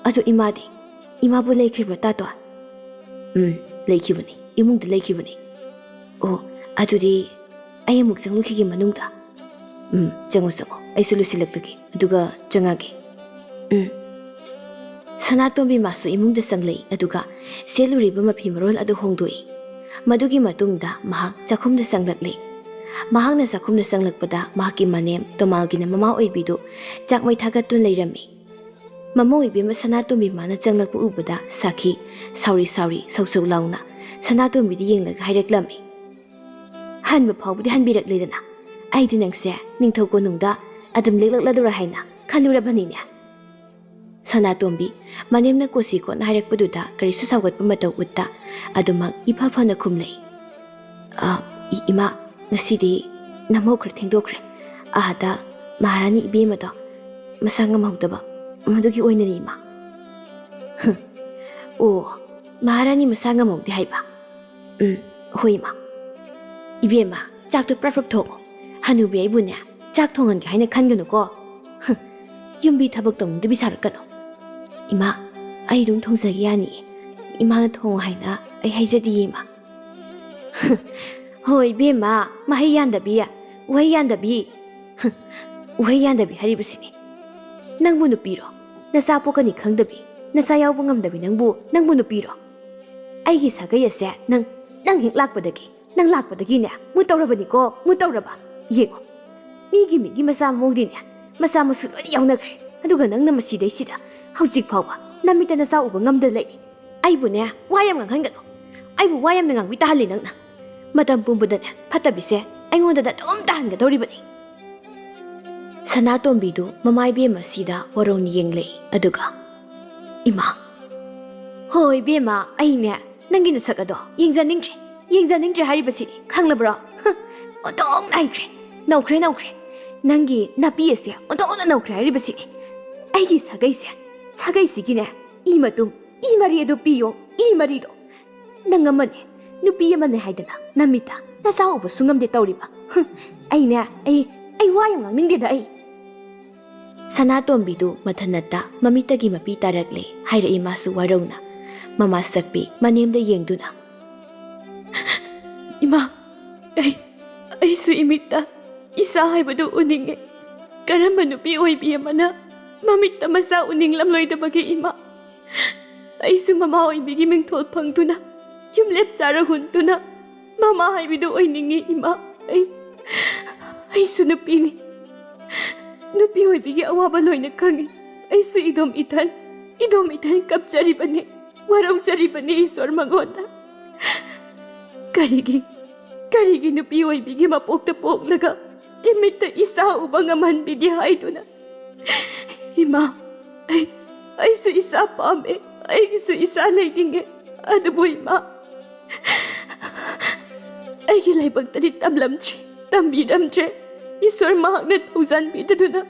ꯑꯗꯣ ꯏꯃꯥꯕꯨ ꯂꯩꯈ꯭ꯔꯤꯕ꯭ꯔꯥ ꯇꯥꯇꯣꯟ ꯂꯩꯈꯤꯕꯅꯤ ꯏꯃꯨꯡꯗ ꯂꯩꯈꯤꯕꯅꯤ ꯑꯣ ꯑꯗꯨꯗꯤ ꯑꯩ ꯑꯃꯨꯛ ꯆꯪꯂꯨꯈꯤꯒꯦ ꯃꯅꯨꯡꯗ ꯆꯪꯉꯣ ꯑꯩꯁꯨ ꯂꯣꯏꯁꯤꯜꯂꯛꯂꯒꯦ ꯑꯗꯨꯒ ꯆꯪꯉꯛꯒꯦ ꯁꯅꯥꯇꯣꯝꯕꯤ ꯃꯥꯁꯨ ꯏꯃꯨꯡꯗ ꯆꯪꯂꯛꯏ ꯑꯗꯨꯒ ꯁꯦꯠꯂꯨꯔꯤꯕ ꯃꯐꯤ ꯃꯔꯣꯜ ꯑꯗꯨ ꯍꯣꯡꯗꯣꯛꯏ ꯃꯗꯨꯒꯤ ꯃꯇꯨꯡꯗ ꯃꯍꯥꯛ ꯆꯥꯛꯈꯨꯝꯗ ꯆꯪꯂꯛꯂꯤ ꯃꯍꯥꯛꯅ ꯆꯥꯛꯈꯨꯝꯗ ꯆꯪꯂꯛꯄꯗ ꯃꯍꯥꯛꯀꯤ ꯃꯅꯦꯝ ꯇꯣꯃꯥꯜꯒꯤꯅ ꯃꯃꯥ ꯑꯣꯏꯕꯤꯗꯨ ꯆꯥꯛ ꯃꯩ ꯊꯥꯒꯠꯇꯨꯅ ꯂꯩꯔꯝꯃꯤ ꯃꯃꯥ ꯑꯣꯏꯕꯤ ꯁꯅꯥꯇꯣꯝꯕꯤ ꯃꯥꯅ ꯆꯪꯂꯛꯄ ꯎꯕꯗ ꯁꯥꯈꯤ ꯁꯥꯎꯔꯤ ꯁꯧ ꯂꯥꯎꯅ ꯁꯅꯥꯇꯣꯝꯕꯤꯗ ꯌꯦꯡꯂꯒ ꯍꯥꯏꯔꯛꯂꯝꯃꯤ ꯍꯟꯕ ꯐꯥꯎꯕꯗꯤ ꯍꯟꯕꯤꯔꯛꯂꯦꯗꯅ ꯑꯩꯗꯤ ꯅꯪꯁꯦ ꯅꯤꯡꯊꯧ ꯀꯣꯅꯨꯡꯗ ꯑꯗꯨꯝ ꯂꯦꯛꯂꯛꯂꯗꯣꯔꯥ ꯍꯥꯏꯅ ꯈꯜꯂꯨꯔꯕꯅꯤꯅꯦ ꯁꯅꯥꯇꯣꯝꯕꯤ ꯃꯅꯦꯝꯅ ꯀꯣꯆꯤ ꯀꯣꯠꯅ ꯍꯥꯏꯔꯛꯄꯗꯨꯗ ꯀꯔꯤꯁꯨ ꯁꯥꯎꯒꯠꯄ ꯃꯇꯧ ꯎꯠꯇ ꯑꯗꯨꯃꯛ ꯏꯐ ꯐꯅ ꯈꯨꯝꯂꯛꯏ ꯏꯃꯥ ꯉꯁꯤꯗꯤ ꯅꯃꯧ ꯈꯔ ꯊꯦꯡꯗꯣꯛꯈ꯭ꯔꯦ ꯑꯥꯗ ꯃꯍꯥꯔꯥꯅꯤ ꯏꯕꯦꯝꯃꯗꯣ ꯃꯁꯥ ꯉꯝꯍꯧꯗꯕ ꯃꯗꯨꯒꯤ ꯑꯣꯏꯅꯅꯤ ꯏꯃꯥ. ꯑꯣ, ꯃꯍꯥꯔꯥꯅꯤ ꯃꯁꯥ ꯉꯝꯍꯧꯗꯦ ꯍꯥꯏꯕ? ꯍꯣꯏ ꯏꯃꯥ. ꯏꯕꯦꯝꯃ, ꯆꯥꯛꯇꯣ ꯄ꯭ꯔꯞ ꯊꯣꯡꯉꯣ. ꯍꯅꯨꯕꯤ ꯑꯩꯕꯨꯅꯦ ꯆꯥꯛ ꯊꯣꯡꯍꯟꯒꯦ ꯍꯥꯏꯅ ꯈꯟꯒꯅꯨꯀꯣ. ꯌꯨꯝꯕꯤ ꯊꯕꯛ ꯇꯧꯅꯤꯡꯗꯕꯤ ꯁꯥꯔꯛꯀꯅꯨ. ꯏꯃꯥ, ꯑꯩ ꯑꯗꯨꯝ ꯊꯣꯡꯖꯒꯦ ꯌꯥꯅꯤꯌꯦ. ꯏꯃꯥꯅ ꯊꯣꯡꯉꯣ ꯍꯥꯏꯅ ꯑꯩ ꯍꯥꯏꯖꯗꯤꯌꯦ ꯏꯃꯥ. ꯍꯣꯏ ꯏꯕꯦꯝꯃ, ꯃꯍꯩ ꯌꯥꯟꯗꯕꯤ, ꯎꯍꯩ ꯌꯥꯟꯗꯕꯤ. ꯎꯍꯩ ꯌꯥꯟꯗꯕꯤ ꯍꯥꯏꯔꯤꯕꯁꯤꯅꯤ. ꯅꯪꯕꯨ ꯅꯨꯄꯤꯔꯣ? ꯅꯆꯥ ꯄꯣꯛꯀꯅꯤ ꯈꯪꯗꯕꯤ, ꯅꯆꯥ ꯌꯥꯎꯕ ꯉꯝꯗꯕꯤ ꯅꯪꯕꯨ ꯅꯨꯄꯤꯔꯣ? ꯑꯩꯒꯤ ꯁꯥꯒꯩ ꯑꯁꯦ ꯅꯪ ꯍꯦꯛ ꯂꯥꯛꯄꯗꯒꯤꯅꯦ ꯃꯨꯠ ꯇꯧꯔꯕꯅꯤꯀꯣ, ꯃꯨꯠ ꯇꯧꯔꯕ. ꯌꯦꯡꯉꯣ, ꯃꯤꯒꯤ ꯃꯆꯥ ꯃꯃꯧꯗꯤꯅꯦ ꯃꯆꯥ ꯃꯁꯨ ꯂꯣꯏꯅ ꯌꯥꯎꯅꯈ꯭ꯔꯦ. ꯑꯗꯨꯒ ꯅꯪꯅ ꯃꯁꯤꯗꯩꯁꯤꯗ ꯍꯧꯖꯤꯛ ꯐꯥꯎꯕ ꯅꯃꯤꯠꯇ ꯅꯆꯥ ꯎꯕ ꯉꯝꯗ ꯂꯩꯔꯤ. ꯑꯩꯕꯨꯅꯦ ꯋꯥ ꯌꯥꯝ ꯉꯥꯡꯍꯟꯒꯅꯨ. ꯑꯩꯕꯨ ꯋꯥ ꯌꯥꯝꯅ ꯉꯥꯡꯕꯤ ꯇꯥꯍꯜꯂꯤ ꯅꯪꯅ. ꯃꯇꯝ ꯄꯨꯝꯕꯗꯅꯦ ꯐꯠꯇꯕꯤꯁꯦ ꯑꯩꯉꯣꯟꯗ ꯑꯗꯨꯝ ꯇꯥꯍꯟꯒꯗꯧꯔꯤꯕꯅꯤ. ꯁꯅꯥꯇꯣꯝꯕꯤꯗꯨ ꯃꯃꯥ ꯏꯕꯦꯝꯃ ꯑꯁꯤꯗ ꯋꯥꯔꯧꯅ ꯌꯦꯡꯂꯛꯏ. ꯑꯗꯨꯒ, ꯏꯃꯥ, ꯍꯣꯏ ꯏꯕꯦꯝꯃ, ꯑꯩꯅꯦ ꯅꯪꯒꯤ ꯅꯁꯛ ꯑꯗꯣ ꯌꯦꯡꯖꯅꯤꯡꯗ꯭ꯔꯦ ꯍꯥꯏꯔꯤꯕꯁꯤꯅꯤ, ꯈꯪꯂꯕ꯭ꯔꯣ? ꯑꯣꯟꯊꯣꯛꯅ ꯍꯩꯈ꯭ꯔꯦ, ꯅꯧꯈ꯭ꯔꯦ. ꯅꯪꯒꯤ ꯅꯥꯄꯤ ꯑꯁꯦ ꯑꯣꯟꯊꯣꯛꯅ ꯅꯧꯈ꯭ꯔꯦ ꯍꯥꯏꯔꯤꯕꯁꯤꯅꯤ. ꯑꯩꯒꯤ ꯁꯥꯒꯩꯁꯤꯒꯤꯅꯦ ꯏ ꯃꯔꯤ ꯑꯗꯨ ꯄꯤꯌꯣ, ꯏ ꯃꯔꯤꯗꯣ. ꯅꯪ ꯑꯃꯅꯦ, ꯅꯨꯄꯤ ꯑꯃꯅꯦ ꯍꯥꯏꯗꯅ ꯅꯃꯤꯠꯇ ꯅꯆꯥ ꯎꯕꯁꯨ ꯉꯝꯗꯦ ꯇꯧꯔꯤꯕ. ꯑꯩ ꯋꯥ ꯌꯥꯝ ꯉꯥꯡꯅꯤꯡꯗꯦꯗ ꯑꯩ. ꯁꯅꯥꯇꯣꯝꯕꯤꯗꯨ ꯃꯊꯟꯅꯇ ꯃꯃꯤꯠꯇꯒꯤ ꯃꯄꯤ ꯇꯥꯔꯛꯂꯦ ꯍꯥꯏꯔꯛꯏ ꯃꯥꯁꯨ ꯋꯥꯔꯧꯅ. ꯃꯃꯥ ꯁꯛꯄꯤ ꯃꯅꯦꯝꯗ ꯌꯦꯡꯗꯨꯅ, ꯏꯃꯥ, ꯑꯩꯁꯨ ꯏꯃꯤꯠꯇ ꯏꯆꯥ ꯍꯥꯏꯕꯗꯨ ꯎꯅꯤꯡꯉꯦ. ꯀꯔꯝꯕ ꯅꯨꯄꯤ ꯑꯣꯏꯕꯤ ꯑꯃꯅ ꯃꯃꯤꯠꯇ ꯃꯆꯥ ꯎꯅꯤꯡꯂꯝꯂꯣꯏꯗꯕꯒꯦ ꯏꯃꯥ? ꯑꯩꯁꯨ ꯃꯃꯥ ꯑꯣꯏꯕꯤꯒꯤ ꯃꯤꯡꯊꯣꯜ ꯐꯪꯗꯨꯅ ꯌꯨꯝꯂꯦꯞ ꯆꯥꯔ ꯍꯨꯟꯗꯨꯅ ꯃꯃꯥ ꯍꯥꯏꯕꯗꯨ ꯑꯣꯏꯅꯤꯡꯉꯤ ꯏꯃꯥ. ꯑꯩꯁꯨ ꯅꯨꯄꯤꯅꯤ. ꯅꯨꯄꯤ ꯑꯣꯏꯕꯤꯒꯤ ꯑꯋꯥꯕ ꯂꯣꯏꯅ ꯈꯪꯉꯤ. ꯑꯩꯁꯨ ꯏꯗꯣꯝ ꯏꯊꯟ ꯀꯞꯆꯔꯤꯕꯅꯤ, ꯋꯥꯔꯧꯖꯔꯤꯕꯅꯤ ꯏꯁꯣꯔ ꯃꯉꯣꯟꯗ. ꯀꯔꯤꯒꯤ ꯅꯨꯄꯤ ꯑꯣꯏꯕꯤꯒꯤ ꯃꯄꯣꯛꯇ ꯄꯣꯛꯂꯒ ꯏꯃꯤꯠꯇ ꯏꯆꯥ ꯎꯕ ꯉꯝꯍꯟꯕꯤꯗꯦ ꯍꯥꯏꯗꯨꯅ. ꯏꯃꯥ, ꯑꯩꯁꯨ ꯏꯆꯥ ꯄꯥꯝꯃꯦ, ꯑꯩꯒꯤꯁꯨ ꯏꯆꯥ ꯂꯩꯅꯤꯡꯉꯦ. ꯑꯗꯨꯕꯨ ꯏꯃꯥ, ꯑꯩꯒꯤ ꯂꯥꯏꯕꯛꯇꯗꯤ ꯇꯝꯕꯤꯔꯝꯗ꯭ꯔꯦ. ꯏꯁꯣꯔ ꯃꯍꯥꯛꯅ ꯊꯧꯖꯥꯟꯕꯤꯗꯗꯨꯅ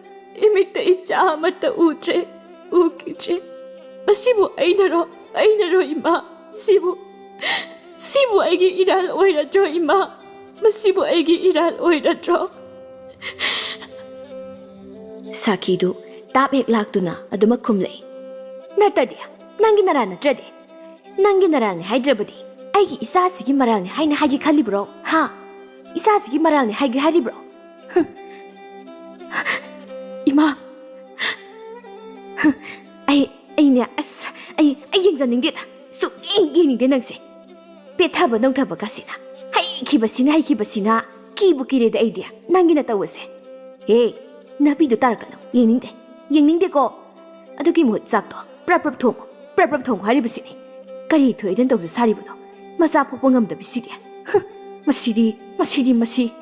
ꯏꯃꯤꯠꯇ ꯏꯆꯥ ꯑꯃꯠꯇ ꯎꯈꯤꯗ꯭ꯔꯦ. ꯃꯁꯤꯕꯨ ꯑꯩꯅꯔꯣ ꯏꯃꯥ? ꯁꯤꯕꯨ ꯑꯩꯒꯤ ꯏꯔꯥꯜ ꯑꯣꯏꯔꯗ꯭ꯔꯣ ꯏꯃꯥ? ꯃꯁꯤꯕꯨ ꯑꯩꯒꯤ ꯏꯔꯥꯜ ꯑꯣꯏꯔꯗ꯭ꯔꯣ? ꯁꯥꯈꯤꯗꯨ ꯇꯥꯞ ꯍꯦꯛ ꯂꯥꯛꯇꯨꯅ ꯑꯗꯨꯃꯛ ꯈꯨꯝꯂꯛꯏ. ꯅꯠꯇ꯭ꯔꯗꯤ, ꯅꯪꯒꯤ ꯅꯔꯥꯜ ꯅꯠꯇ꯭ꯔꯗꯤ, ꯅꯪꯒꯤ ꯅꯔꯥꯜꯅꯤ ꯍꯥꯏꯗ꯭ꯔꯕꯗꯤ ꯑꯩꯒꯤ ꯏꯆꯥꯁꯤꯒꯤ ꯃꯔꯥꯜꯅꯤ ꯍꯥꯏꯅ ꯍꯥꯏꯒꯦ ꯈꯜꯂꯤꯕ꯭ꯔꯣ? ꯏꯆꯥꯁꯤꯒꯤ ꯃꯔꯥꯜꯅꯤ ꯍꯥꯏꯒꯦ ꯍꯥꯏꯔꯤꯕ꯭ꯔꯣ? ꯏꯃꯥ, ꯑꯩꯅꯦ, ꯑꯩ ꯌꯦꯡꯖꯅꯤꯡꯗꯦꯗ. ꯌꯦꯡꯅꯤꯡꯗꯦ ꯅꯪꯁꯦ. ꯄꯦꯠꯊꯕ ꯅꯧꯊꯕꯒꯁꯤꯅ ꯍꯩꯈꯤꯕꯁꯤꯅ ꯀꯤꯕꯨ ꯀꯤꯔꯦꯗ ꯑꯩꯗꯤ ꯅꯪꯒꯤꯅ ꯇꯧꯕꯁꯦ. ꯅꯥꯄꯤꯗꯨ ꯇꯥꯔꯛꯀꯅꯨ. ꯌꯦꯡꯅꯤꯡꯗꯦꯀꯣ. ꯑꯗꯨꯒꯤ ꯃꯍꯨꯠ ꯆꯥꯛꯇꯣ ꯄ꯭ꯔꯞ ꯊꯣꯡꯉꯣ ꯍꯥꯏꯔꯤꯕꯁꯤꯅꯤ. ꯀꯔꯤ ꯊꯣꯛꯏꯗꯅ ꯇꯧꯖ ꯁꯥꯔꯤꯕꯅꯣ? ꯃꯆꯥ ꯄꯣꯛꯄ ꯉꯝꯗꯕꯤꯁꯤꯗꯤ. ꯃꯁꯤ.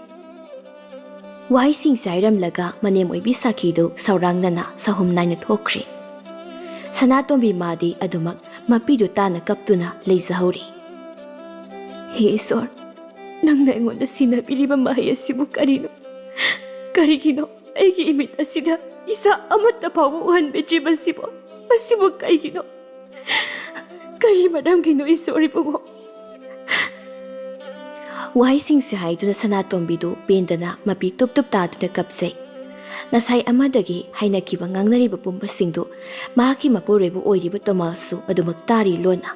ꯋꯥꯍꯩꯁꯤꯡꯁꯦ ꯍꯥꯏꯔꯝꯂꯒ ꯃꯅꯦꯝ ꯑꯣꯏꯕꯤ ꯁꯥꯈꯤꯗꯨ ꯁꯧꯔꯥꯡꯅꯅ ꯁꯍꯨꯝ ꯅꯥꯏꯅ ꯊꯣꯛꯈ꯭ꯔꯦ. ꯁꯅꯥꯇꯣꯝꯕꯤ ꯃꯥꯗꯤ ꯑꯗꯨꯃꯛ ꯃꯄꯤꯗꯨ ꯇꯥꯅ ꯀꯞꯇꯨꯅ ꯂꯩꯖꯍꯧꯔꯤ. ꯍꯦ ꯏꯁꯣꯔ, ꯅꯪꯅ ꯑꯩꯉꯣꯟꯗ ꯁꯤꯟꯅꯕꯤꯔꯤꯕ ꯃꯍꯩ ꯑꯁꯤꯕꯨ ꯀꯔꯤꯅꯣ? ꯀꯔꯤꯒꯤꯅꯣ ꯑꯩꯒꯤ ꯏꯃꯤꯠ ꯑꯁꯤꯗ ꯏꯆꯥ ꯑꯃꯠꯇ ꯐꯥꯎꯕ ꯎꯍꯟꯕꯤꯗ꯭ꯔꯤꯕꯁꯤꯕꯣ? ꯃꯁꯤꯕꯨ ꯀꯩꯒꯤꯅꯣ? ꯀꯔꯤ ꯃꯔꯝꯒꯤꯅꯣ ꯏꯁꯣꯔ ꯏꯕꯨꯡꯉꯣ? ꯋꯥꯍꯩꯁꯤꯡꯁꯦ ꯍꯥꯏꯗꯨꯅ ꯁꯅꯥꯇꯣꯝꯕꯤꯗꯨ ꯄꯦꯟꯗꯅ ꯃꯄꯤ ꯇꯨꯞ ꯇꯥꯗꯨꯅ ꯀꯞꯆꯩ. ꯉꯁꯥꯏ ꯑꯃꯗꯒꯤ ꯍꯥꯏꯅꯈꯤꯕ ꯉꯥꯡꯅꯔꯤꯕ ꯄꯨꯝꯕꯁꯤꯡꯗꯨ ꯃꯍꯥꯛꯀꯤ ꯃꯄꯨꯔꯣꯏꯕ ꯑꯣꯏꯔꯤꯕ ꯇꯣꯃꯥꯁꯁꯨ ꯑꯗꯨꯃꯛ ꯇꯥꯔꯤ ꯂꯣꯟꯅ.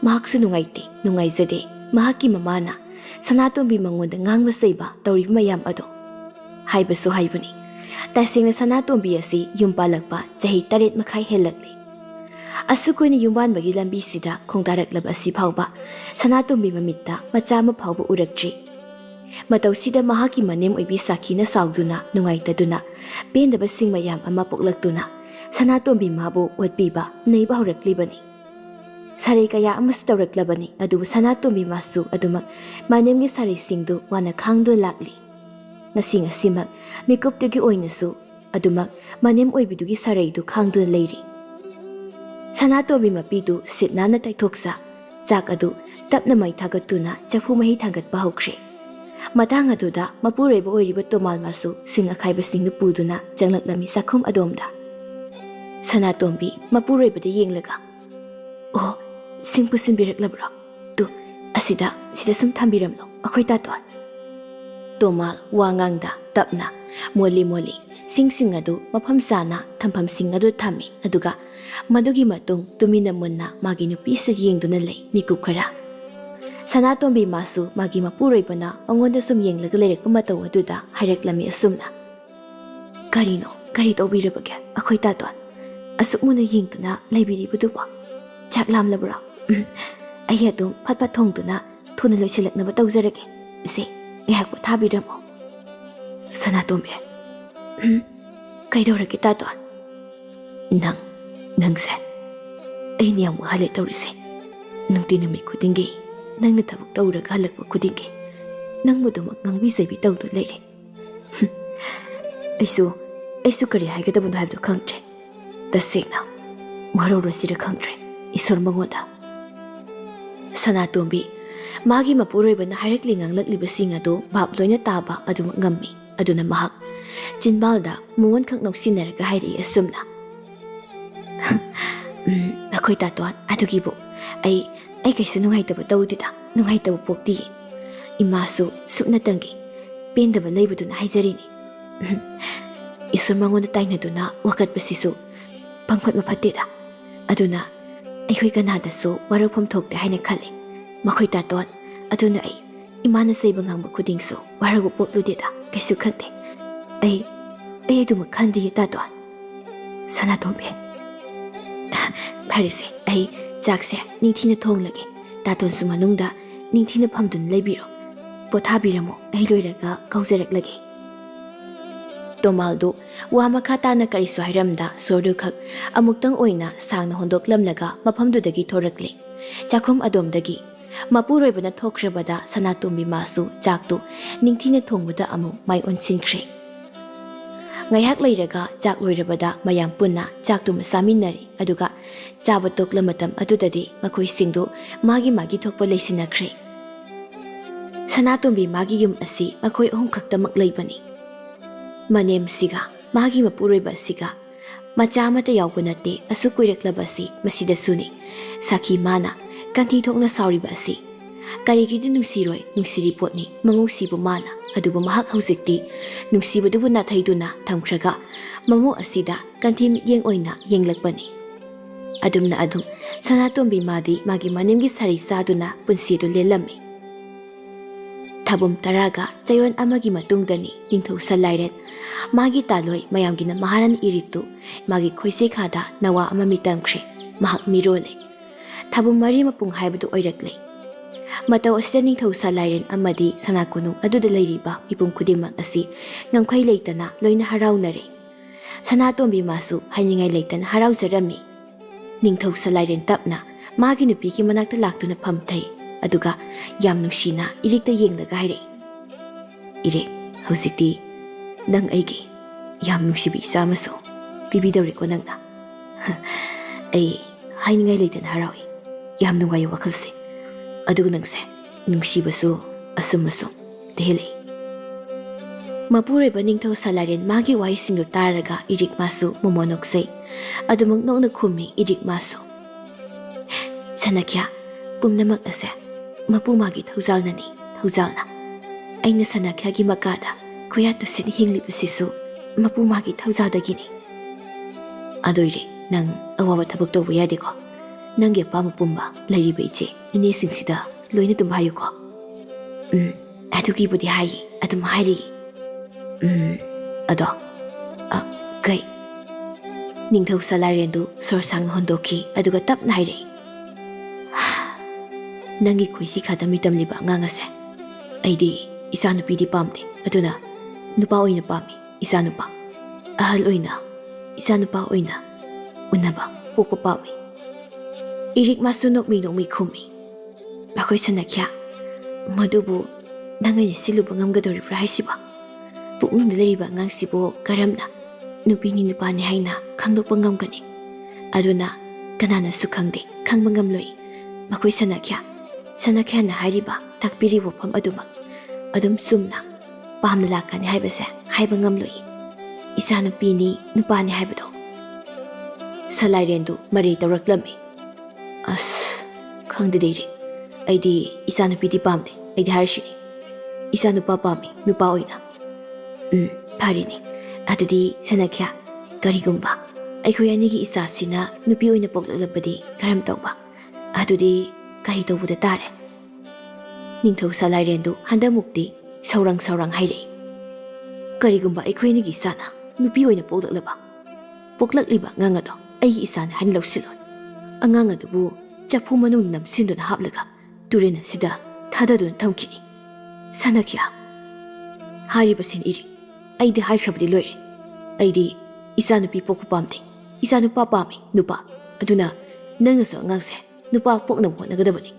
ꯃꯍꯥꯛꯁꯨ ꯅꯨꯡꯉꯥꯏꯖꯗꯦ. ꯃꯍꯥꯛꯀꯤ ꯃꯃꯥꯅ ꯁꯅꯥꯇꯣꯝꯕꯤ ꯃꯉꯣꯟꯗ ꯉꯥꯡꯕ ꯆꯩꯕ ꯇꯧꯔꯤꯕ ꯃꯌꯥꯝ ꯑꯗꯣ. ꯍꯥꯏꯕꯁꯨ ꯍꯥꯏꯕꯅꯤ. ꯇꯁꯦꯡꯅ ꯁꯅꯥꯇꯣꯝꯕꯤ ꯑꯁꯤ ꯌꯨꯝ ꯄꯥꯜꯂꯛꯄ ꯆꯍꯤ 8 ꯃꯈꯥꯏ ꯍꯦꯜꯂꯛꯂꯤ. ꯑꯁꯨꯛ ꯀꯨꯏꯅ ꯌꯨꯝꯕꯥꯟꯕꯒꯤ ꯂꯝꯕꯤꯁꯤꯗ ꯈꯣꯡꯗꯥꯔꯛꯂꯕ ꯑꯁꯤ ꯐꯥꯎꯕ ꯁꯅꯥꯇꯣꯝꯕꯤ ꯃꯃꯤꯠꯇ ꯃꯆꯥ ꯑꯃ ꯐꯥꯎꯕ ꯎꯔꯛꯇ꯭ꯔꯤ. ꯃꯇꯧꯁꯤꯗ ꯃꯍꯥꯛꯀꯤ ꯃꯅꯦꯝ ꯑꯣꯏꯕꯤ ꯁꯥꯈꯤꯅ ꯁꯥꯎꯗꯨꯅ ꯅꯨꯡꯉꯥꯏꯇꯗꯨꯅ ꯄꯦꯟꯗꯕꯁꯤꯡ ꯃꯌꯥꯝ ꯑꯃ ꯄꯣꯛꯂꯛꯇꯨꯅ ꯁꯅꯥꯇꯣꯝꯕꯤ ꯃꯥꯕꯨ ꯑꯣꯠꯄꯤꯕ ꯅꯩꯕ ꯍꯧꯔꯛꯂꯤꯕꯅꯤ. ꯁꯥꯔꯩ ꯀꯌꯥ ꯑꯃꯁꯨ ꯇꯧꯔꯛꯂꯕꯅꯤ. ꯑꯗꯨꯕꯨ ꯁꯅꯥꯇꯣꯝꯕꯤ ꯃꯥꯁꯨ ꯑꯗꯨꯃꯛ ꯃꯅꯦꯝꯒꯤ ꯁꯥꯔꯩꯁꯤꯡꯗꯨ ꯋꯥꯅ ꯈꯥꯡꯗꯨꯅ ꯂꯥꯛꯂꯤ. ꯉꯁꯤꯃꯛ ꯃꯤꯀꯨꯞꯇꯨꯒꯤ ꯑꯣꯏꯅꯁꯨ ꯑꯗꯨꯃꯛ ꯃꯅꯦꯝ ꯑꯣꯏꯕꯤꯗꯨꯒꯤ ꯁꯥꯔꯩꯗꯨ ꯈꯥꯡꯗꯨꯅ ꯂꯩꯔꯤ. ꯁꯅꯥꯇꯣꯝꯕꯤ ꯃꯄꯤꯗꯨ ꯁꯤꯠ ꯅꯥꯟꯅ ꯇꯩꯊꯣꯛꯆ ꯆꯥꯛ ꯑꯗꯨ ꯇꯞꯅ ꯃꯩ ꯊꯥꯒꯠꯇꯨꯅ ꯆꯐꯨ ꯃꯍꯤ ꯊꯥꯡꯒꯠꯄ ꯍꯧꯈ꯭ꯔꯦ. Matang aduda mapuraiba oiriba Tomal masu sing akhaibasingdu puduna janglaklammi sakhum adomda. Sanatombi mapuraibada yenglaga, "Oh, sing pusinbiraklabra? Tu asida sum thambiramlo akhoi taton." Tomal wangangda tapna moli sing adu mafam sana thampham sing adu thami aduga madugi matung tumina munna magi nupi sa yengduna lei mikup khara. Sanatombi masu magi mapuraibana angonda sum yenglaga leirekpa matau aduda haireklami asumna, "Karino kari tawbirabage akhoi taton? Asuk muna yengtuna leibiribuduba chak lamlabra? Ai adum phat thongtuna thuna loisilaknaba tawjarage. Se ngahak pothabiramo." Sanatombi, "Kaidorage taton? Nangse ai niyam wahale tawrise. Nang tinami khudingi nangna thabak tawraga halakpa khudingi nang mudumak ngangbisabi tawdu leire. Aisu kari haigadabano haibdo khangtre. Tasengna warorasira khangtre isor mangoda." Sanatombi magi mapuroibana hairakli nganglakliba adu bab loina taba adumak ngammi aduna mahak chinbalda muwan khak noksinaraga hairi asumna, "Akhoi taton adugibu ai kaisu nungaitaba tawdida nungaitaba pokti. Imasu suknatangi pendaba leibaduna haijarini. Isor mangonda tainaduna wakatbasisu pangphat mafatida. Aduna aihoi kanadasu warapam thokte haina khali. Makhoi taton aduna ai imana saiba ngangba khudingsu waragu pokludida kaisu khante. Ai aduma khandi taton." Sanatombi, "Pharise ai chakse ningthina thonglage. Taton su manungda ningthina phamdun leibiro. Pothabiramo ai loiraga kaujaraklage." Tomaldu wa makha tana karisu hairamda sordu khak amuktang oina sangna hondoklamlaga maphamdudagi thorakle. Chakhum adomdagi mapuroibana thokrabada Sanatombi masu chaktu ningthina thongbada amu mai onsinkhre. Ngayak leiraga chak loirabada mayam punna chaktu masaminari aduga chaba tokla matam adudadi makhoi singdu magi thokpa leisinakre. Sanatombi magi yum asi makhoi ahum khaktamak leibani. Manem siga magi mapuroiba siga macha amata yawba nate asu koiraklaba si masida suni sakhi mana kanthi thokna sauriba si karigidi nungsiroi nungsiri potni mangusibu mana adubu mahak haujikti nungsibadubu nathaiduna thamkhraga mamo asida kanthi mityeng oina yenglakpani. Adumna adum Sanatombi madi magi manemgi sari saduna punsidu lelammi. Thabum taraga chayon amagi matungdani ningthau salairet magi taloi mayamgina maharan iritu magi khoise khada nawa amami tamkhre mahak mirole. Thabum mari mapung haibadu oirakle. Matau asida ningthau salairen amadi sanakunu aduda leiriba ipum khudimak asi ngangkhai leitana loina haraunare. Sanatombi masu hainingai leitana haraujarami. Ningthau salairen tapna magi nupiki manakta laktuna phamthai aduga yam nushina irikta yenglaga haire, "Irek hojikti nang aigi yam nushibi isamaso pibidawreko nangna. Ai hainingai leitana harawi yam nungai wakhalse aduga nangse nungsibasu asumasum tehele." Mapuraiba ningthau salairen magi waisindu taraga irik masu momonoksei adumang nokna khumi irik masu, "Sanakya pumnamak ase mapu magi thaujalnani thaujalna. Aina Sanakyagi makada kuyatu sin hinglibasisu mapu magi thaujadagini. Adoire nang awawa thabak tawba yadeko. Nanggi apama pumba leiriba iche ine singsida loina dum hayuko." "Adugibudi hayi adum hairi." "Ado kai." Ningthau salairendu sorsang hondoki aduga tapna haire, "Nangi khoisi khada mitam liba ngangase aidi isanupidi pamde aduna nupa oina pami isanupa ahal oina isanupa oina unaba pokpa pami." Irik masu nokmi khumi, "Bakhoi Sanakya madubu nangai siluba ngamgadoribra haisiba puknungda leiriba ngangsibo karamna nupini nupani haina khangdokpa ngamgani aduna kanana su khangde khangba ngamloi. Bakhoi Sanakya na hairiba takpiri wafam adumak ꯑꯗꯨꯝ ꯆꯨꯝꯅ ꯄꯥꯝꯅ ꯂꯥꯛꯀꯅꯤ ꯍꯥꯏꯕꯁꯦ ꯍꯥꯏꯕ ꯉꯝꯂꯣꯏ꯫ ꯏꯆꯥ ꯅꯨꯄꯤꯅꯤ ꯅꯨꯄꯥꯅꯤ ꯍꯥꯏꯕꯗꯣ ꯁꯂꯥꯏꯔꯦꯟꯗꯨ ꯃꯔꯩ ꯇꯧꯔꯛꯂꯝꯃꯤ꯫ ꯑꯁ ꯈꯪꯗꯦ ꯏꯔꯤꯛ, ꯑꯩꯗꯤ ꯏꯆꯥ ꯅꯨꯄꯤꯗꯤ ꯄꯥꯝꯗꯦ, ꯑꯩꯗꯤ ꯍꯥꯏꯔꯤꯁꯤꯅꯤ ꯏꯆꯥ ꯅꯨꯄꯥ ꯄꯥꯝꯃꯤ, ꯅꯨꯄꯥ ꯑꯣꯏꯅ꯫ ꯐꯔꯤꯅꯤ ꯑꯗꯨꯗꯤ ꯁꯅꯥꯈ꯭ꯌꯥ, ꯀꯔꯤꯒꯨꯝꯕ ꯑꯩꯈꯣꯏ ꯑꯅꯤꯒꯤ ꯏꯆꯥꯁꯤꯅ ꯅꯨꯄꯤ ꯑꯣꯏꯅ ꯄꯣꯛꯂꯛꯂꯕꯗꯤ ꯀꯔꯝ ꯇꯧꯕ? ꯑꯗꯨꯗꯤ ꯀꯔꯤ ꯇꯧꯕꯗ ꯇꯥꯔꯦ? ꯅꯤꯡꯊꯧ ꯁꯂꯥꯏꯔꯦꯟꯗꯨ ꯍꯟꯗꯛꯃꯨꯛꯇꯤ ꯁꯧꯔꯥꯡ ꯍꯥꯏꯔꯛꯏ꯫ ꯀꯔꯤꯒꯨꯝꯕ ꯑꯩꯈꯣꯏ ꯑꯅꯤꯒꯤ ꯏꯆꯥꯅ ꯅꯨꯄꯤ ꯑꯣꯏꯅ ꯄꯣꯛꯂꯛꯂꯤꯕ ꯑꯉꯥꯡ ꯑꯗꯣ ꯑꯩꯒꯤ ꯏꯆꯥꯅꯤ ꯍꯥꯏꯅ ꯂꯧꯁꯤꯜꯂꯣꯏ꯫ ꯑꯉꯥꯡ ꯑꯗꯨꯕꯨ ꯆꯐꯨ ꯃꯅꯨꯡꯗ ꯅꯝꯁꯤꯟꯗꯨꯅ ꯍꯥꯞꯂꯒ ꯇꯨꯔꯦꯜ ꯑꯁꯤꯗ ꯊꯥꯗꯗꯨꯅ ꯊꯝꯈꯤꯅꯤ꯫ ꯁꯅꯥꯈ꯭ꯌꯥ, ꯍꯥꯏꯔꯤꯕꯁꯤꯅꯤ ꯏꯔꯤꯛ, ꯑꯩꯗꯤ ꯍꯥꯏꯈ꯭ꯔꯕꯗꯤ ꯂꯣꯏꯔꯦ꯫ ꯑꯩꯗꯤ ꯏꯆꯥ ꯅꯨꯄꯤ ꯄꯣꯛꯄ ꯄꯥꯝꯗꯦ, ꯏꯆꯥ ꯅꯨꯄꯥ ꯄꯥꯝꯃꯤ, ꯅꯨꯄꯥ꯫ ꯑꯗꯨꯅ ꯅꯪꯅꯁꯨ ꯑꯉꯥꯡꯁꯦ ꯅꯨꯄꯥ ꯄꯣꯛꯅꯕ ꯍꯣꯠꯅꯒꯗꯕꯅꯤ꯫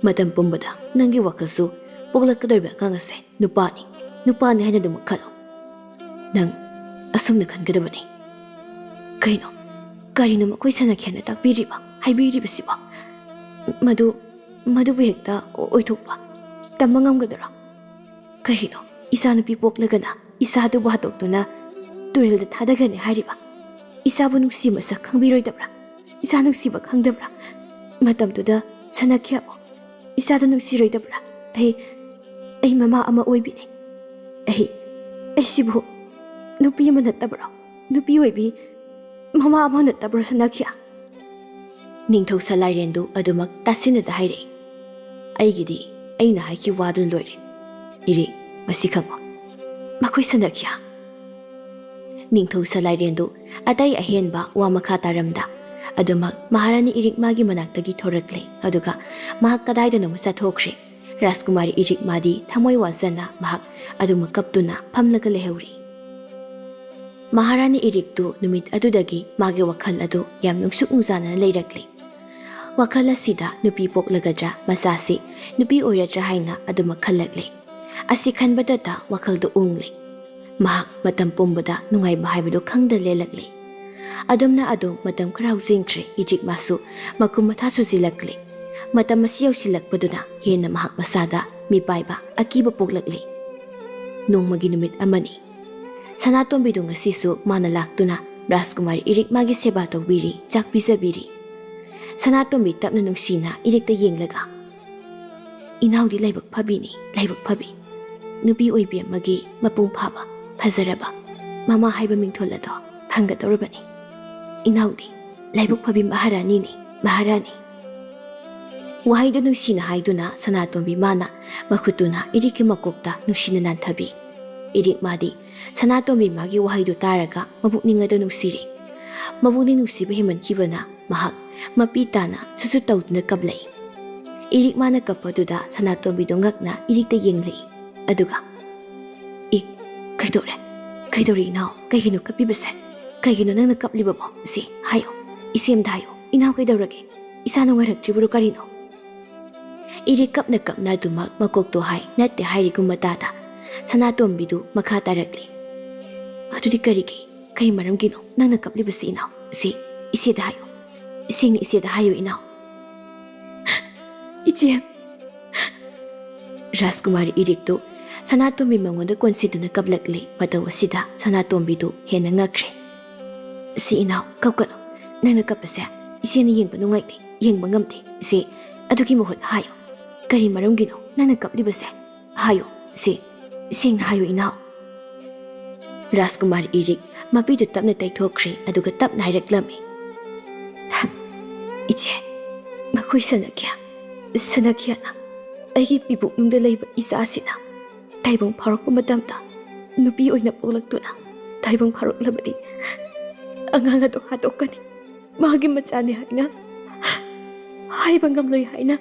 ꯃꯇꯝ ꯄꯨꯝꯕꯗ ꯅꯪꯒꯤ ꯋꯥꯈꯜꯁꯨ ꯄꯣꯛꯂꯛꯀꯗꯧꯔꯤꯕ ꯑꯉꯥꯡ ꯑꯁꯦ ꯅꯨꯄꯥꯅꯤ ꯍꯥꯏꯅ ꯑꯗꯨꯃꯛ ꯈꯜꯂꯣ꯫ ꯅꯪ ꯑꯁꯨꯝꯅ ꯈꯟꯒꯗꯕꯅꯤ꯫ ꯀꯔꯤꯅꯣ ꯃꯈꯣꯏ ꯁꯅꯥꯈ꯭ꯌꯥꯅ ꯍꯥꯏꯕꯤꯔꯤꯕꯁꯤꯕꯣ? ꯃꯗꯨꯕꯨ ꯍꯦꯛꯇ ꯑꯣꯏꯊꯣꯛꯄ ꯇꯝꯕ ꯉꯝꯒꯗꯔꯣ? ꯀꯩꯒꯤꯅꯣ ꯏꯆꯥ ꯅꯨꯄꯤ ꯄꯣꯛꯂꯒꯅ ꯏꯆꯥꯗꯨꯕꯨ ꯍꯥꯠꯇꯣꯛꯇꯨꯅ ꯇꯨꯔꯦꯜꯗ ꯊꯥꯗꯒꯅꯤ ꯍꯥꯏꯔꯤꯕ? ꯏꯆꯥꯕꯨ ꯅꯨꯡꯁꯤ ꯃꯁꯛ ꯈꯪꯕꯤꯔꯣꯏꯗꯕ꯭ꯔꯥ? ꯏꯆꯥ ꯅꯨꯡꯁꯤꯕ ꯈꯪꯗꯕ꯭ꯔꯥ? ꯃꯇꯝꯗꯨꯗ ꯁꯅꯥꯈ꯭ꯌꯥꯕꯨ ꯏꯆꯥꯗꯨ ꯅꯨꯡꯁꯤꯔꯣꯏꯗꯕ꯭ꯔꯥ? ꯑꯩ ꯃꯃꯥ ꯑꯃ ꯑꯣꯏꯕꯤꯅꯤ꯫ ꯑꯩꯁꯤꯕꯨ ꯅꯨꯄꯤ ꯑꯃ ꯅꯠꯇꯕ꯭ꯔꯣ? ꯅꯨꯄꯤ ꯑꯣꯏꯕꯤ ꯃꯃꯥ ꯑꯃ ꯅꯠꯇꯕ꯭ꯔꯣ ꯁꯅꯥꯈ꯭ꯌꯥ? ꯅꯤꯡꯊꯧ ꯁꯂꯥꯏꯔꯦꯟꯗꯨ ꯑꯗꯨꯃꯛ ꯇꯥꯁꯤꯟꯅꯗ ꯍꯥꯏꯔꯛꯏ꯫ ꯑꯩꯒꯤꯗꯤ ꯑꯩꯅ ꯍꯥꯏꯈꯤꯕ ꯋꯥꯗꯨꯅ ꯂꯣꯏꯔꯦ ꯏꯔꯤꯛ, ꯃꯁꯤ ꯈꯪꯉꯣ꯫ ꯃꯈꯣꯏ ꯁꯅꯥꯈ꯭ꯌꯥ, ꯅꯤꯡꯊꯧ ꯁꯂꯥꯏꯔꯦꯟꯗꯨ ꯑꯇꯩ ꯑꯍꯦꯟꯕ ꯋꯥ ꯃꯈꯥ ꯇꯥꯔꯝꯗ ꯑꯗꯨꯃꯛ ꯃꯍꯥꯔꯥꯅꯤ ꯏꯔꯤꯛꯃꯥꯒꯤ ꯃꯅꯥꯛꯇꯒꯤ ꯊꯣꯔꯛꯂꯦ꯫ ꯑꯗꯨꯒ ꯃꯍꯥꯛ ꯀꯗꯥꯏꯗꯅꯣꯃ ꯆꯠꯊꯣꯛꯈ꯭ꯔꯦ꯫ ꯔꯥꯖꯀꯨꯃꯥꯔꯤ ꯏꯔꯤꯛꯃꯥꯗꯤ ꯊꯃꯣꯏ ꯋꯥꯖꯅ ꯃꯍꯥꯛ ꯑꯗꯨꯃꯛ ꯀꯞꯇꯨꯅ ꯐꯝꯂꯒ ꯂꯩꯍꯧꯔꯤ꯫ ꯃꯍꯥꯔꯥꯅꯤ ꯏꯔꯤꯛꯇꯨ ꯅꯨꯃꯤꯠ ꯑꯗꯨꯗꯒꯤ ꯃꯥꯒꯤ ꯋꯥꯈꯜ ꯑꯗꯨ ꯌꯥꯝ ꯅꯨꯡꯁꯨꯛ ꯅꯨꯡꯖꯥꯅꯅ ꯂꯩꯔꯛꯂꯤ꯫ ꯋꯥꯈꯜ ꯑꯁꯤꯗ ꯅꯨꯄꯤ ꯄꯣꯛꯂꯒꯗ꯭ꯔꯥ, ꯃꯆꯥꯁꯤ ꯅꯨꯄꯤ ꯑꯣꯏꯔꯗ꯭ꯔꯥ ꯍꯥꯏꯅ ꯑꯗꯨꯃꯛ ꯈꯜꯂꯛꯂꯤ꯫ ꯑꯁꯤ ꯈꯟꯕꯗꯇ ꯋꯥꯈꯜꯗꯨ ꯎꯡꯂꯤ꯫ ꯃꯍꯥꯛ ꯃꯇꯝ ꯄꯨꯝꯕꯗ ꯅꯨꯡꯉꯥꯏꯕ ꯍꯥꯏꯕꯗꯨ ꯈꯪꯗ ꯂꯦꯜꯂꯛꯂꯤ꯫ ꯑꯗꯨꯝꯅ ꯃꯇꯝ ꯈꯔ ꯍꯧꯖꯤꯟꯈ꯭ꯔꯦ꯫ ꯏꯔꯤꯛꯃꯥꯁꯨ ꯃꯈꯨꯝ ꯃꯊꯥ ꯁꯨꯖꯤꯜꯂꯛꯂꯤ꯫ ꯃꯇꯝ ꯑꯁꯤ ꯌꯧꯁꯤꯜꯂꯛꯄꯗꯨꯅ ꯍꯦꯟꯅ ꯃꯍꯥꯛ ꯃꯁꯥꯗ ꯃꯤꯄꯥꯏꯕ ꯑꯀꯤꯕ ꯄꯣꯛꯂꯛꯂꯤ꯫ ꯅꯣꯡꯃꯒꯤ ꯅꯨꯃꯤꯠ ꯑꯃꯅꯤ꯫ ꯁꯅꯥꯇꯣꯝꯕꯤꯗꯨ ꯉꯁꯤꯁꯨ ꯃꯥꯅ ꯂꯥꯛꯇꯨꯅ ꯔꯥꯖꯀꯨꯃꯥꯔꯤ ꯏꯔꯤꯛꯃꯥꯒꯤ ꯁꯦꯕꯥ ꯇꯧꯕꯤꯔꯤ, ꯆꯥꯛ ꯄꯤꯖꯕꯤꯔꯤ꯫ ꯁꯅꯥꯇꯣꯝꯕꯤ ꯇꯞꯅ ꯅꯨꯡꯁꯤꯅ ꯏꯔꯤꯛꯇ ꯌꯦꯡꯂꯒ, ꯏꯅꯥꯎꯗꯤ ꯂꯥꯏꯕꯛ ꯐꯕꯤꯅꯤ, ꯂꯥꯏꯕꯛ ꯐꯕꯤ꯫ ꯅꯨꯄꯤ ꯑꯣꯏꯕꯤ ꯑꯃꯒꯤ ꯃꯄꯨꯡ ꯐꯥꯕ, ꯐꯖꯔꯕ ꯃꯃꯥ ꯍꯥꯏꯕ ꯃꯤꯡꯊꯣꯜ ꯑꯗꯣ ꯐꯪꯒꯗꯧꯔꯕꯅꯤ꯫ ꯏꯅꯥꯎꯗꯤ ꯂꯥꯏꯕꯛ ꯐꯕꯤ ꯃꯍꯥꯔꯥꯅꯤꯅꯤ, ꯃꯍꯥꯔꯥꯅꯤ꯫ ꯋꯥꯍꯩꯗꯨ ꯅꯨꯡꯁꯤꯅ ꯍꯥꯏꯗꯨꯅ ꯁꯅꯥꯇꯣꯝꯕꯤ ꯃꯥꯅ ꯃꯈꯨꯠꯇꯨꯅ ꯏꯔꯤꯛꯀꯤ ꯃꯀꯣꯛꯇ ꯅꯨꯡꯁꯤꯅ ꯅꯥꯟꯊꯕꯤ꯫ ꯏꯔꯤꯛꯃꯥꯗꯤ ꯁꯅꯥꯇꯣꯝꯕꯤ ꯃꯥꯒꯤ ꯋꯥꯍꯩꯗꯨ ꯇꯥꯔꯒ ꯃꯕꯨꯛꯅꯤꯡ ꯑꯗꯨ ꯅꯨꯡꯁꯤꯔꯤ꯫ ꯃꯕꯨꯛꯅꯤꯡ ꯅꯨꯡꯁꯤꯕ ꯍꯦꯃꯟꯈꯤꯕꯅ ꯃꯍꯥꯛ ꯃꯄꯤ ꯇꯥꯅ ꯁꯨꯁꯨ ꯇꯧꯗꯨꯅ ꯀꯞꯂꯛꯏ꯫ ꯏꯔꯤꯛꯃꯥꯅ ꯀꯞꯄꯗꯨꯗ ꯁꯅꯥꯇꯣꯝꯕꯤꯗꯨ ꯉꯛꯅ ꯏꯔꯤꯛꯇ ꯌꯦꯡꯂꯛꯏ꯫ ꯑꯗꯨꯒ, ꯀꯩꯗꯧꯔꯦ ꯏꯅꯥꯎ? ꯀꯩꯒꯤꯅꯣ ꯀꯞꯄꯤꯕꯁꯦ? ꯀꯩꯒꯤꯅꯣ ꯅꯪꯅ ꯀꯞꯂꯤꯕꯕꯣ? ꯍꯥꯏꯌꯣ, ꯏꯆꯦꯝꯗ ꯍꯥꯏꯌꯣ, ꯏꯅꯥꯎ ꯀꯩꯗꯧꯔꯒꯦ? ꯏꯁꯥ ꯅꯨꯡꯉꯥꯏꯔꯛꯇ꯭ꯔꯤꯕ꯭ꯔꯣ ꯀꯔꯤꯅꯣ? ꯏꯔꯤꯛ ꯀꯞꯅ ꯑꯗꯨꯃꯛ ꯃꯀꯣꯛꯇꯣ ꯅꯠꯇꯦ ꯍꯥꯏꯔꯤꯒꯨꯝ ꯃꯇꯥꯗ ꯁꯅꯥꯇꯣꯝꯕꯤꯗꯨ ꯃꯈꯥ ꯇꯥꯔꯛꯂꯤ꯫ ꯑꯗꯨꯗꯤ ꯀꯩ ꯃꯔꯝꯒꯤꯅꯣ ꯅꯪꯅ ꯀꯞꯂꯤꯕꯁꯤ ꯏꯅꯥꯎ? ꯏꯆꯦꯗ ꯍꯥꯏꯌꯣ, ꯏꯁꯦꯡꯅ ꯏꯆꯦꯗ ꯍꯥꯏꯌꯣ ꯏꯅꯥꯎ꯫ ꯏꯆꯦ, ꯔꯥꯖꯀꯨꯃꯥꯔꯤ ꯏꯔꯤꯛꯇꯨ ꯁꯅꯥꯇꯣꯝꯕꯤ ꯃꯉꯣꯟꯗ ꯀꯣꯟꯁꯤꯟꯗꯨꯅ ꯀꯞꯂꯛꯂꯤ꯫ ꯃꯇꯧ ꯑꯁꯤꯗ ꯁꯅꯥꯇꯣꯝꯕꯤꯗꯨ ꯍꯦꯟꯅ ꯉꯛꯈ꯭ꯔꯦ꯫ ꯏꯅꯥꯎ ꯀꯞꯀꯅꯨ, ꯅꯪꯅ ꯀꯞꯄꯁꯦ ꯏꯆꯦꯅ ꯌꯦꯡꯕ ꯅꯨꯡꯉꯥꯏꯇꯦ, ꯌꯦꯡꯕ ꯉꯝꯗꯦ꯫ ꯑꯗꯨꯒꯤ ꯃꯍꯨꯠ ꯍꯥꯏꯌꯣ, ꯀꯔꯤ ꯃꯔꯝꯒꯤꯅꯣ ꯅꯪꯅ ꯀꯞꯂꯤꯕꯁꯦ? ꯍꯥꯏꯌꯣ, ꯁꯦꯡꯅ ꯍꯥꯏꯌꯣ ꯏꯅꯥꯎ꯫ ꯔꯥꯖꯀꯨꯃꯥꯔꯤ ꯏꯔꯤꯛ ꯃꯄꯤꯗꯨ ꯇꯞꯅ ꯇꯩꯊꯣꯛꯈ꯭ꯔꯦ꯫ ꯑꯗꯨꯒ ꯇꯞꯅ ꯍꯥꯏꯔꯛꯂꯝꯃꯤ, ꯏꯆꯦ, ꯃꯈꯣꯏ ꯁꯅꯥꯈ꯭ꯌꯥꯅ ꯑꯩꯒꯤ ꯄꯤꯄꯨꯛꯅꯨꯡꯗ ꯂꯩꯕ ꯏꯆꯥꯁꯤꯅ ꯇꯥꯏꯕꯪ ꯐꯥꯎꯔꯛꯄ ꯃꯇꯝꯗ ꯅꯨꯄꯤ ꯑꯣꯏꯅ ꯄꯣꯛꯂꯛꯇꯨꯅ ꯇꯥꯏꯕꯪ ꯐꯥꯎꯔꯛꯂꯕꯗꯤ ꯑꯉꯥꯡ ꯑꯗꯨ ꯍꯥꯠꯇꯣꯛꯀꯅꯤ, ꯃꯥꯒꯤ ꯃꯆꯥꯅꯤ ꯍꯥꯏꯅ ꯍꯥꯏꯕ ꯉꯝꯂꯣꯏ ꯍꯥꯏꯅ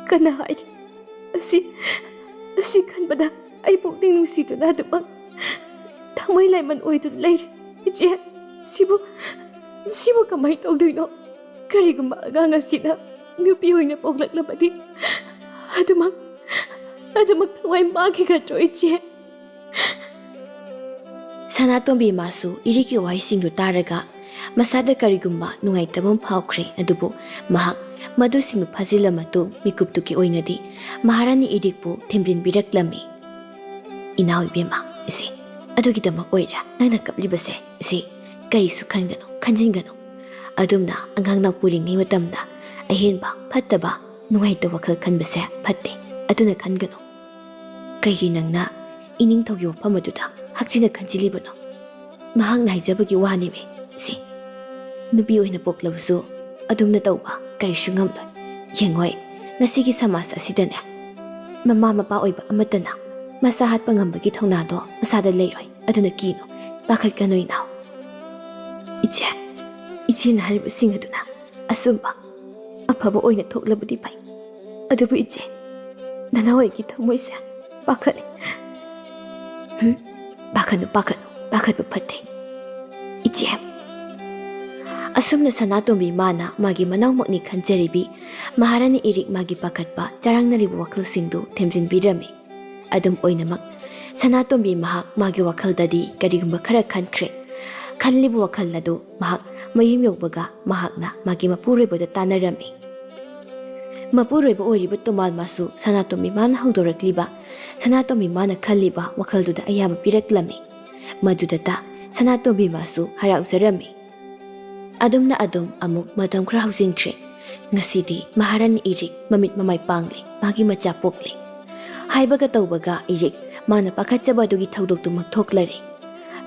ꯀꯟꯅ ꯍꯥꯏꯔꯤ꯫ ꯑꯁꯤ ꯈꯟꯕꯗ ꯑꯩ ꯄꯨꯛꯅꯤꯡ ꯅꯨꯡꯁꯤꯗꯨꯅ ꯑꯗꯨꯃꯛ ꯊꯃꯣꯏ ꯂꯥꯏꯃꯟ ꯑꯣꯏꯗꯨꯅ ꯂꯩꯔꯤ꯫ ꯏꯆꯦ, ꯁꯤꯕꯨ ꯀꯃꯥꯏꯅ ꯇꯧꯗꯣꯏꯅꯣ? ꯀꯔꯤꯒꯨꯝꯕ ꯑꯉꯥꯡ ꯑꯁꯤꯅ ꯅꯨꯄꯤ ꯑꯣꯏꯅ ꯄꯣꯛꯂꯛꯂꯕꯗꯤ ꯑꯗꯨꯃꯛ ꯊꯋꯥꯏ ꯃꯥꯡꯈꯤꯒꯗ꯭ꯔꯣ ꯏꯆꯦ? ꯁꯅꯥꯇꯣꯝꯕꯤ ꯃꯥꯁꯨ ꯏꯔꯤꯛꯀꯤ ꯋꯥꯍꯩꯁꯤꯡꯗꯨ ꯇꯥꯔꯒ ꯃꯁꯥꯗ ꯀꯔꯤꯒꯨꯝꯕ ꯅꯨꯡꯉꯥꯏꯇꯕ ꯑꯃ ꯐꯥꯎꯈ꯭ꯔꯦ꯫ ꯑꯗꯨꯕꯨ ꯃꯍꯥꯛ ꯃꯗꯨꯁꯤꯡꯗꯨ ꯐꯥꯖꯤꯜꯂ ꯃꯇꯨꯡ ꯃꯤꯀꯨꯞꯇꯨꯒꯤ ꯑꯣꯏꯅꯗꯤ ꯃꯍꯥꯔꯥꯅꯤ ꯏꯔꯤꯛꯄꯨ ꯊꯦꯝꯖꯤꯟꯕꯤꯔꯛꯂꯝꯃꯤ꯫ Inaw ibema, isi. Adugidamak oira, nangna kaplibase, isi. Karisu khangano, khanjingano. Adumna angang nakpuringi matamda ahenba phattaba nungaita wakhal khanbase phatte aduna khangano. Kaigi nangna ining thogi wafam aduda hakchina khanjilibano. Mahang naijabagi wani me, si. Nubi oina poklabusu adumna tauba karisu ngamloi. Yengoi, ngasigi samas asidane. Mama mapa oiba amatana masa hatpa ngambagi thonado masada leiroi aduna kino pakhat kanoi naw. Iche na hariba sing aduna asumba afaba oina thoklabudi pai. Adubu iche nanawai ki thamoise pakhale. Pakhanu pakhatba phatte. Iche asumna Sanatombi mana magi manawmakni khanjaribi Maharani Irik magi pakhatpa charangnaribu wakhalsingdu themjinbirami. Adum oinamak Sanatombi mahak magi wakaldadi karigumba khara khankhre. Khanlibu wakhal adu mahak mayum yokbaga mahakna magi mapuroibada tanarami. Mapuroiba oiriba tumal masu Sanatombi mana hangdorakliba Sanatombi mana khalliba wakhalduda ayaba piraklami. Madudata Sanatombi masu harauzarami. Adumna adum amuk matam khra hausingtre. Ngasidi Maharani Irik mamit mamay pangli magi macha pokli. Haibaga taubaga Irik mana pakhatchaba dugi thaudoktu magthoklari.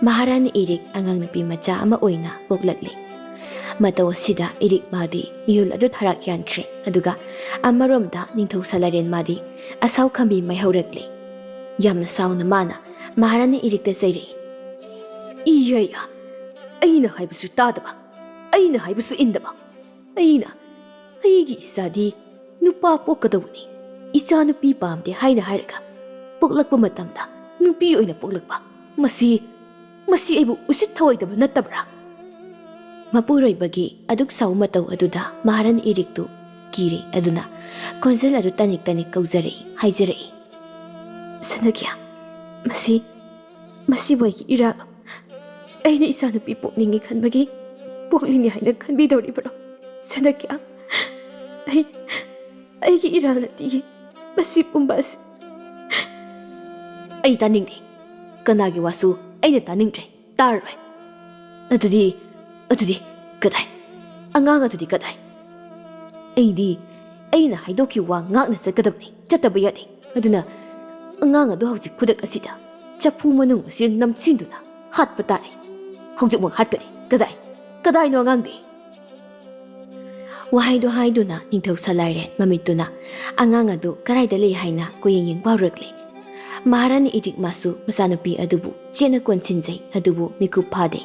Maharani Irik angang napi macha ama oina poklakli. Mataw sida Irik madi miyul adu tharak yankre aduga amaromda ningthau salaren madi asaw khambi maihaurakli. Yamna sauna mana Maharani Irik te sairi. Iyaya aina haibusu tadaba. Aina haibusu indaba. Aigi isadi nupa pokadawni. Isa nupi pamde haina hairaga. Poklakpa matamda nupi oina poklakpa. Masi aibu usit thawaidaba nattabra. Mapuroibagi aduk saw mataw aduda Maharani Iriktu kiri aduna konjal adu tanik kauzarei haijarei. Sanakya masi boygi iraga. Aina isa nupi pokningi khanbagi poklingi haina khanbidawribaro. Sanakya aigi irang nati masi pumbas. Ai taningde kanagi wasu aina taningdre taroi. Adudi kadai angang adudi kadai. Aina haidoki wa ngakna sakadabni chataba yadi. Aduna angang adu hauji kudak asida chapu manung asi namchinduna hatpa tare. Hauji mo hatkani kadai no angangdi. Wahaido haiduna ningthau salairen mamituna angang adu karaida lei haina koyeng bawrakli. Maharani Irik masu masanapi adubu chena konchinjai adubu mikup phade.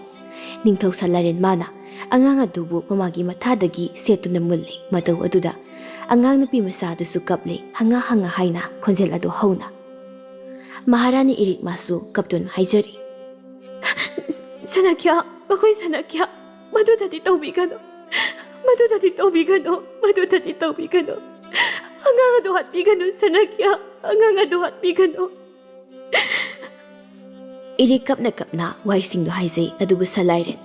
Ningthau salairen mana angang adubu mamagi mathadagi setuna mulli mataw aduda angang nupi masadasu kaple hanga haina khonjel adu hauna. Maharani Irik masu kaptun haijari. Sanakya bakoi sanakya madudadi tawbigano. Angang adu hatbigano sanakya. Angang adu hatbigano. Irik kapna waisingdu haizai adubu salairen.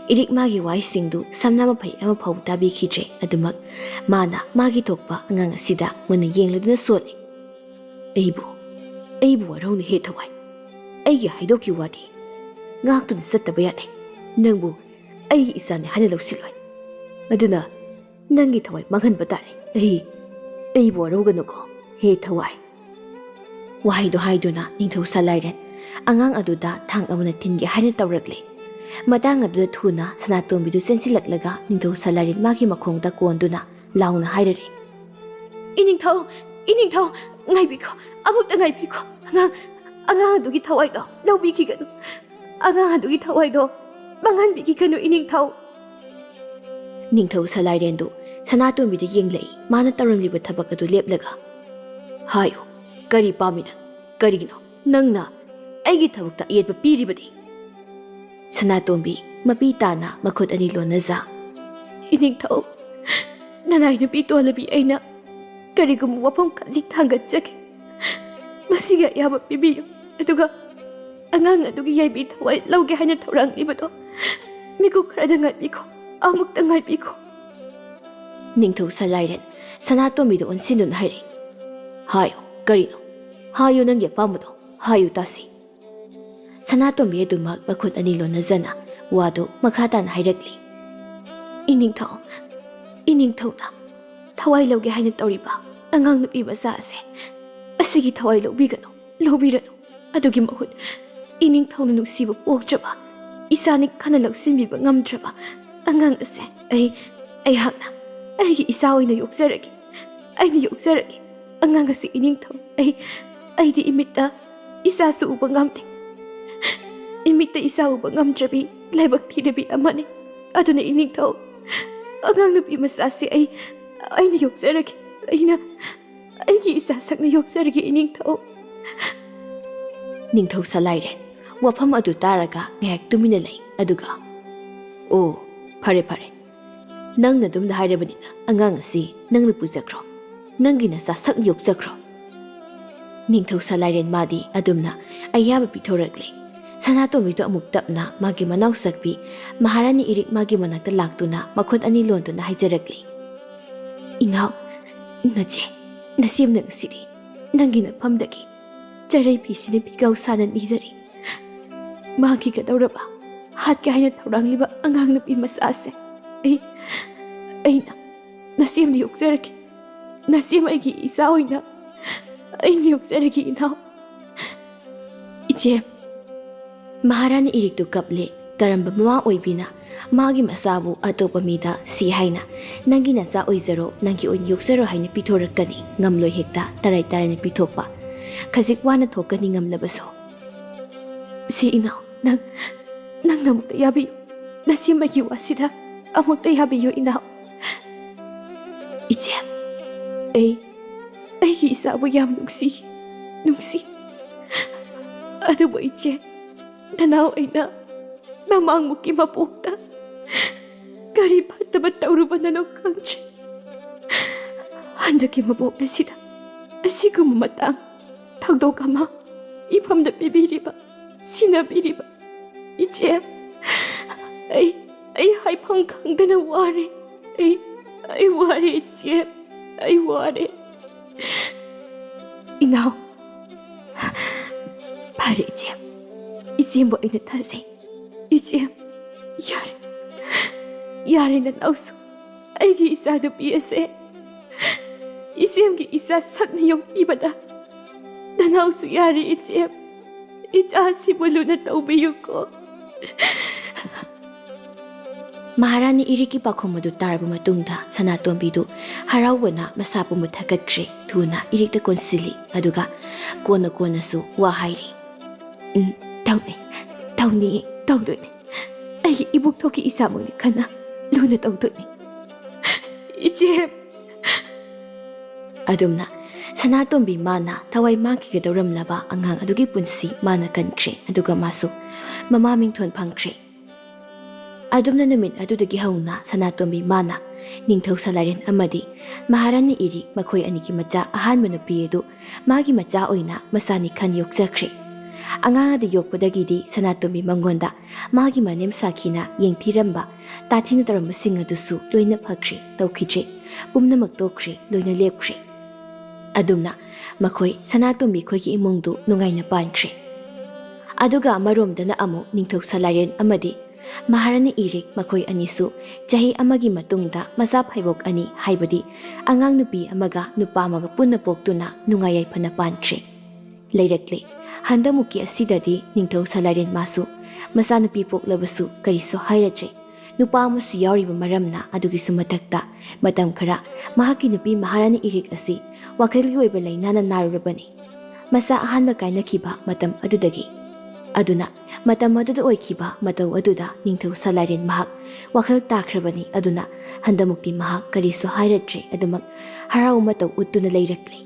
Irik magi waisingdu samna mapai ama phau tabi khidre adumak mana magi tokpa angang asida muna yengladuna soli. Aibu warong he thawai. Aigi haidoki wadi ngaktuna sattaba yade. Nangbu aigi isane hana lawsiloi. Aduna nangi thawai manghanba tare. Aibu warogano ko he thawai. Wahaido haiduna ningthau salairen angang aduda thang amana tingi haina tawrakli. Matang aduda thuna Sanatombidu sensilaklaga ningthau salairen magi makhongda konduna launa hairari. Iningthau ngaibiko amukta ngaibiko angang adugi thawaido lawbikiganu. Angang adugi thawaido manghanbikiganu iningthau. Ningthau salairendu Sanatombidu yenglei mana taramliba thabak adu leplaga. Hayo kari pamina karigino nangna aigi thabakta yetba piribadi. Sanatombi mapi tana makhut ani lonaza. Iningthau nanai nupi tolabi aina karigum wapam kaji thangatjake. Masiga yaba pibiyo aduga angang adugi yaibi thawai lauge haina thauranglibado miku khrada ngaibiko amukta ngaibiko. Ningthau salairen Sanatombidu onsinun hairi. Hayo karino hayo nangya pamado ꯍꯥꯏꯌꯨ ꯇꯥꯁꯤ꯫ ꯁꯅꯥꯇꯣꯝꯕꯤ ꯑꯗꯨꯃꯛ ꯃꯈꯨꯠ ꯑꯅꯤ ꯂꯣꯟꯅꯖꯅ ꯋꯥꯗꯨ ꯃꯈꯥ ꯇꯥꯅ ꯍꯥꯏꯔꯛꯂꯤ꯫ ꯏꯅꯤꯡꯊꯧꯅ ꯊꯋꯥꯏ ꯂꯧꯒꯦ ꯍꯥꯏꯅ ꯇꯧꯔꯤꯕ ꯑꯉꯥꯡ ꯅꯨꯄꯤ ꯃꯆꯥ ꯑꯁꯤꯒꯤ ꯊꯋꯥꯏ ꯂꯧꯕꯤꯔꯅꯨ꯫ ꯑꯗꯨꯒꯤ ꯃꯍꯨꯠ ꯏꯅꯤꯡꯊꯧꯅ ꯅꯨꯡꯁꯤꯕ ꯄꯣꯛꯇ꯭ꯔꯕ ꯏꯆꯥꯅꯤ ꯈꯟꯅ ꯂꯧꯁꯤꯟꯕꯤꯕ ꯉꯝꯗ꯭ꯔꯕ ꯑꯉꯥꯡ ꯑꯁꯦ ꯑꯩꯍꯥꯛꯅ ꯑꯩꯒꯤ ꯏꯆꯥ ꯑꯣꯏꯅ ꯌꯣꯛꯆꯔꯒꯦ꯫ ꯑꯩꯅ ꯌꯣꯛꯆꯔꯒꯦ ꯑꯉꯥꯡ ꯑꯁꯤ ꯏꯅꯤꯡꯊꯧ꯫ ꯑꯩꯗꯤ ꯏꯃꯤꯠꯇ ꯏꯆꯥꯁꯨ ꯎꯕ ꯉꯝꯗꯦ꯫ ꯏꯃꯤꯠꯇ ꯏꯆꯥ ꯎꯕ ꯉꯝꯗ꯭ꯔꯕꯤ ꯂꯥꯏꯕꯛ ꯊꯤꯗꯕꯤ ꯑꯃꯅꯤ꯫ ꯑꯗꯨꯅ ꯏꯅꯤꯡꯊꯧ, ꯑꯉꯥꯡ ꯅꯨꯄꯤ ꯃꯆꯥꯁꯤ ꯑꯩꯅ ꯌꯣꯛꯆꯔꯒꯦ꯫ ꯑꯩꯒꯤ ꯏꯆꯥ ꯁꯛꯅ ꯌꯣꯛꯆꯔꯒꯦ ꯏꯅꯤꯡꯊꯧ꯫ ꯅꯤꯡꯊꯧ ꯁꯂꯥꯏꯔꯦꯟ ꯋꯥꯐꯝ ꯑꯗꯨ ꯇꯥꯔꯒ ꯉꯥꯏꯍꯥꯛ ꯇꯨꯃꯤꯟꯅ ꯂꯩ꯫ ꯑꯗꯨꯒ "ꯑꯣ, ꯐꯔꯦ꯫ ꯅꯪꯅ ꯑꯗꯨꯝꯅ ꯍꯥꯏꯔꯕꯅꯤꯅ ꯑꯉꯥꯡ ꯑꯁꯤ ꯅꯪꯅ ꯄꯨꯖꯈ꯭ꯔꯣ꯫ ꯅꯪꯒꯤ ꯅꯆꯥ ꯁꯛꯅ ꯌꯣꯛꯆꯈ꯭ꯔꯣ"꯫ ꯅꯤꯡꯊꯧ ꯁꯂꯥꯏꯔꯦꯟ ꯃꯥꯗꯤ ꯑꯗꯨꯝꯅ ꯑꯌꯥꯕ ꯄꯤꯊꯣꯔꯛꯂꯦ꯫ ꯁꯅꯥꯇꯣꯝꯕꯤꯗꯨ ꯑꯃꯨꯛ ꯇꯞꯅ ꯃꯥꯒꯤ ꯃꯅꯥꯎ ꯁꯛꯄꯤ ꯃꯍꯥꯔꯥꯅꯤ ꯏꯔꯤꯛ ꯃꯥꯒꯤ ꯃꯅꯥꯛꯇ ꯂꯥꯛꯇꯨꯅ ꯃꯈꯨꯠ ꯑꯅꯤ ꯂꯣꯟꯗꯨꯅ ꯍꯥꯏꯖꯔꯛꯂꯤ꯫ "ꯏꯅꯥꯎ, ꯅꯆꯦꯝꯅ ꯉꯁꯤꯗꯤ ꯅꯪꯒꯤ ꯅꯐꯝꯗꯒꯤ ꯆꯔꯩ ꯐꯤꯁꯤꯅ ꯐꯤꯒꯥꯎ ꯁꯥꯅ ꯅꯤꯖꯔꯤ꯫ ꯃꯥꯡꯈꯤꯒꯗꯧꯔꯕ ꯍꯥꯠꯀꯦ ꯍꯥꯏꯅ ꯊꯧꯔꯥꯡꯂꯤꯕ ꯑꯉꯥꯡ ꯅꯨꯄꯤ ꯃꯆꯥꯁꯦ ꯑꯩꯅ ꯅꯆꯦꯝꯅ ꯌꯣꯛꯆꯔꯒꯦ꯫ ꯅꯆꯦꯝ ꯑꯩꯒꯤ ꯏꯆꯥ ꯑꯣꯏꯅ ꯑꯩꯅ ꯌꯣꯛꯆꯔꯒꯦ ꯏꯅꯥꯎ"꯫ "ꯏꯆꯦꯝ"꯫ ꯃꯍꯥꯔꯥꯅꯤ ꯏꯔꯤꯛꯇꯨ ꯀꯞꯂꯦ꯫ ꯀꯔꯝꯕ ꯃꯃꯥ ꯑꯣꯏꯕꯤꯅ ꯃꯥꯒꯤ ꯃꯆꯥꯕꯨ ꯑꯇꯣꯞꯄ ꯃꯤꯗ ꯁꯤ ꯍꯥꯏꯅ "ꯅꯪꯒꯤ ꯅꯆꯥ ꯑꯣꯏꯖꯔꯣ, ꯅꯪꯒꯤ ꯑꯣꯏꯅ ꯌꯣꯛꯆꯔꯣ" ꯍꯥꯏꯅ ꯄꯤꯊꯣꯔꯛꯀꯅꯤ? ꯉꯝꯂꯣꯏ ꯍꯦꯛꯇ ꯇꯔꯥꯏ ꯇꯔꯥꯏꯅ ꯄꯤꯊꯣꯛꯄ꯫ ꯈꯖꯤꯛ ꯋꯥꯅ ꯊꯣꯛꯀꯅꯤ ꯉꯝꯂꯕꯁꯨ꯫ "ꯁꯤ ꯏꯅꯥꯎ, ꯅꯪꯅ ꯑꯃꯨꯛꯇ ꯌꯥꯕꯤꯌꯨ꯫ ꯅꯆꯦꯝ ꯑꯩꯒꯤ ꯋꯥꯁꯤꯗ ꯑꯃꯨꯛꯇ ꯌꯥꯕꯤꯌꯨ ꯏꯅꯥꯎ"꯫ "ꯏꯆꯦꯝ, ꯑꯩꯒꯤ ꯏꯆꯥꯕꯨ ꯌꯥꯝ ꯅꯨꯡꯁꯤ꯫ ꯑꯗꯨꯕꯨ ꯏꯆꯦ, ꯅꯅꯥꯎ ꯑꯩꯅ ꯃꯃꯥꯡꯃꯨꯛꯀꯤ ꯃꯄꯣꯛꯇ ꯀꯔꯤ ꯐꯠꯇꯕ ꯇꯧꯔꯨꯕꯅꯅꯣ ꯈꯪꯗ꯭ꯔꯦ꯫ ꯍꯟꯗꯛꯀꯤ ꯃꯄꯣꯛ ꯑꯁꯤꯗ ꯑꯁꯤꯒꯨꯝꯕ ꯃꯇꯥꯡ ꯊꯧꯗꯣꯛ ꯑꯃ ꯏꯐꯝꯗ ꯄꯤꯕꯤꯔꯤꯕ, ꯁꯤꯟꯅꯕꯤꯔꯤꯕ ꯏꯆꯦ, ꯑꯩ ꯍꯥꯏꯐꯝ ꯈꯪꯗꯅ ꯋꯥꯔꯦ꯫ ꯑꯩ ꯋꯥꯔꯦ ꯏꯆꯦ, ꯑꯩ ꯋꯥꯔꯦ"꯫ "ꯏꯅꯥꯎ, ꯐꯔꯦ ꯏꯆꯦꯝ, ꯏꯆꯦꯝꯕꯨ ꯑꯩꯅ ꯊꯥꯖꯩ꯫ ꯏꯆꯦꯝ, ꯌꯥꯔꯦ ꯅꯅꯥꯎꯁꯨ ꯑꯩꯒꯤ ꯏꯆꯥ ꯅꯨꯄꯤ ꯑꯁꯦ ꯏꯆꯦꯝꯒꯤ ꯏꯆꯥ ꯁꯛꯅ ꯌꯣꯛꯄꯤꯕꯗ ꯅꯅꯥꯎꯁꯨ ꯌꯥꯔꯦ ꯏꯆꯦꯝ꯫ ꯏꯆꯥꯁꯤꯕꯨ ꯂꯨꯅ ꯇꯧꯕꯤꯌꯨꯀꯣ"꯫ ꯃꯍꯥꯔꯥꯅꯤ ꯏꯔꯤꯛꯀꯤ ꯄꯥꯎꯈꯨꯝ ꯑꯗꯨ ꯇꯥꯔꯕ ꯃꯇꯨꯡꯗ ꯁꯅꯥꯇꯣꯝꯕꯤꯗꯨ ꯍꯔꯥꯎꯕꯅ ꯃꯁꯥ ꯄꯨꯝꯕ ꯊꯀꯠꯈ꯭ꯔꯦ꯫ ꯊꯨꯅ ꯏꯔꯤꯛꯇ ꯀꯣꯟꯁꯤꯜꯂꯤ꯫ ꯑꯗꯨꯒ ꯀꯣꯟꯅꯁꯨ ꯋꯥ ꯍꯥꯏꯔꯤ꯫ ꯇꯧꯗꯣꯏꯅꯤ꯫ ꯑꯩꯒꯤ ꯏꯕꯨꯛꯊꯣꯛꯀꯤ ꯏꯆꯥꯃꯛꯅꯤ ꯈꯟꯅ ꯂꯨꯅ ꯇꯧꯗꯣꯏꯅꯤ ꯏꯆꯦ"꯫ ꯑꯗꯨꯝꯅ ꯁꯅꯥꯇꯣꯝꯕꯤ ꯃꯥꯅ ꯊꯋꯥꯏ ꯃꯥꯡꯈꯤꯒꯗꯧꯔꯝꯂꯕ ꯑꯉꯥꯡ ꯑꯗꯨꯒꯤ ꯄꯨꯟꯁꯤ ꯃꯥꯅ ꯀꯟꯈ꯭ꯔꯦ꯫ ꯑꯗꯨꯒ ꯃꯥꯁꯨ ꯃꯃꯥ ꯃꯤꯡꯊꯣꯟ ꯐꯪꯈ꯭ꯔꯦ꯫ ꯑꯗꯨꯝꯅ ꯅꯨꯃꯤꯠ ꯑꯗꯨꯗꯒꯤ ꯍꯧꯅ ꯁꯅꯥꯇꯣꯝꯕꯤ ꯃꯥꯅ ꯅꯤꯡꯊꯧ ꯁꯂꯥꯏꯔꯦꯟ ꯑꯃꯗꯤ ꯃꯍꯥꯔꯥꯅꯤ ꯏꯔꯤꯛ ꯃꯈꯣꯏ ꯑꯅꯤꯒꯤ ꯃꯆꯥ ꯑꯍꯥꯟꯕ ꯅꯨꯄꯤ ꯑꯗꯨ ꯃꯥꯒꯤ ꯃꯆꯥ ꯑꯣꯏꯅ ꯃꯆꯥꯅꯤ ꯈꯟ ꯌꯣꯛꯆꯈ꯭ꯔꯦ꯫ ꯑꯉꯥꯡ ꯑꯗꯨ ꯌꯣꯛꯄꯗꯒꯤꯗꯤ ꯁꯅꯥꯇꯣꯝꯕꯤ ꯃꯉꯣꯟꯗ ꯃꯥꯒꯤ ꯃꯅꯦꯝ ꯁꯥꯈꯤꯅ ꯌꯦꯡꯊꯤꯔꯝꯕ, ꯇꯥꯊꯤꯅ ꯇꯧꯔꯝꯕꯁꯤꯡ ꯑꯗꯨꯁꯨ ꯂꯣꯏꯅ ꯐꯈ꯭ꯔꯦ, ꯇꯧꯈꯤꯗ꯭ꯔꯦ, ꯄꯨꯝꯅꯃꯛ ꯇꯣꯛꯈ꯭ꯔꯦ, ꯂꯣꯏꯅ ꯂꯦꯞꯈ꯭ꯔꯦ꯫ ꯑꯗꯨꯝꯅ ꯃꯈꯣꯏ ꯁꯅꯥꯇꯣꯝꯕꯤ ꯈꯣꯏꯒꯤ ꯏꯃꯨꯡꯗꯨ ꯅꯨꯡꯉꯥꯏꯅ ꯄꯥꯟꯈ꯭ꯔꯦ꯫ ꯑꯗꯨꯒ ꯑꯃꯔꯣꯝꯗꯅ ꯑꯃꯨꯛ ꯅꯤꯡꯊꯧ ꯁꯂꯥꯏꯔꯦꯟ ꯑꯃꯗꯤ ꯃꯍꯥꯔꯥꯅꯤ ꯏꯔꯤꯛ ꯃꯈꯣꯏ ꯑꯅꯤꯁꯨ ꯆꯍꯤ ꯑꯃꯒꯤ ꯃꯇꯨꯡꯗ ꯃꯆꯥ ꯐꯩꯕꯣꯛ ꯑꯅꯤ ꯍꯥꯏꯕꯗꯤ ꯑꯉꯥꯡ ꯅꯨꯄꯤ ꯑꯃꯒ ꯅꯨꯄꯥ ꯑꯃꯒ ꯄꯨꯟꯅ ꯄꯣꯛꯇꯨꯅ ꯅꯨꯡꯉꯥꯏ ꯌꯥꯏꯐꯅ ꯄꯥꯟꯈ꯭ꯔꯦ, ꯂꯩꯔꯛꯂꯦ꯫ ꯍꯟꯗꯛꯃꯨꯛꯀꯤ ꯑꯁꯤꯗꯗꯤ ꯅꯤꯡꯊꯧ ꯁꯂꯥꯏꯔꯦꯟ ꯃꯥꯁꯨ ꯃꯆꯥꯅꯨꯄꯤ ꯄꯣꯛꯂꯕꯁꯨ ꯀꯔꯤꯁꯨ ꯍꯥꯏꯔꯗ꯭ꯔꯦ꯫ ꯅꯨꯄꯥ ꯑꯃꯁꯨ ꯌꯥꯎꯔꯤꯕ ꯃꯔꯝꯅ ꯑꯗꯨꯒꯤꯁꯨ ꯃꯊꯛꯇ ꯃꯇꯝ ꯈꯔ ꯃꯍꯥꯛꯀꯤ ꯅꯨꯄꯤ ꯃꯍꯥꯔꯥꯅꯤ ꯏꯔꯤꯛ ꯑꯁꯤ ꯋꯥꯈꯜꯒꯤ ꯑꯣꯏꯕ ꯂꯩꯅꯥꯅ ꯅꯥꯔꯨꯔꯕꯅꯤ, ꯃꯆꯥ ꯑꯍꯥꯟꯕ ꯀꯥꯏꯅꯈꯤꯕ ꯃꯇꯝ ꯑꯗꯨꯗꯒꯤ꯫ ꯑꯗꯨꯅ ꯃꯇꯝ ꯑꯗꯨꯗ ꯑꯣꯏꯈꯤꯕ ꯃꯇꯧ ꯑꯗꯨꯗ ꯅꯤꯡꯊꯧ ꯁꯂꯥꯏꯔꯦꯟ ꯃꯍꯥꯛ ꯋꯥꯈꯜ ꯇꯥꯈ꯭ꯔꯕꯅꯤ꯫ ꯑꯗꯨꯅ ꯍꯟꯗꯛꯃꯨꯛꯇꯤ ꯃꯍꯥꯛ ꯀꯔꯤꯁꯨ ꯍꯥꯏꯔꯗ꯭ꯔꯦ, ꯑꯗꯨꯃꯛ ꯍꯔꯥꯎ ꯃꯇꯧ ꯎꯠꯇꯨꯅ ꯂꯩꯔꯛꯂꯦ꯫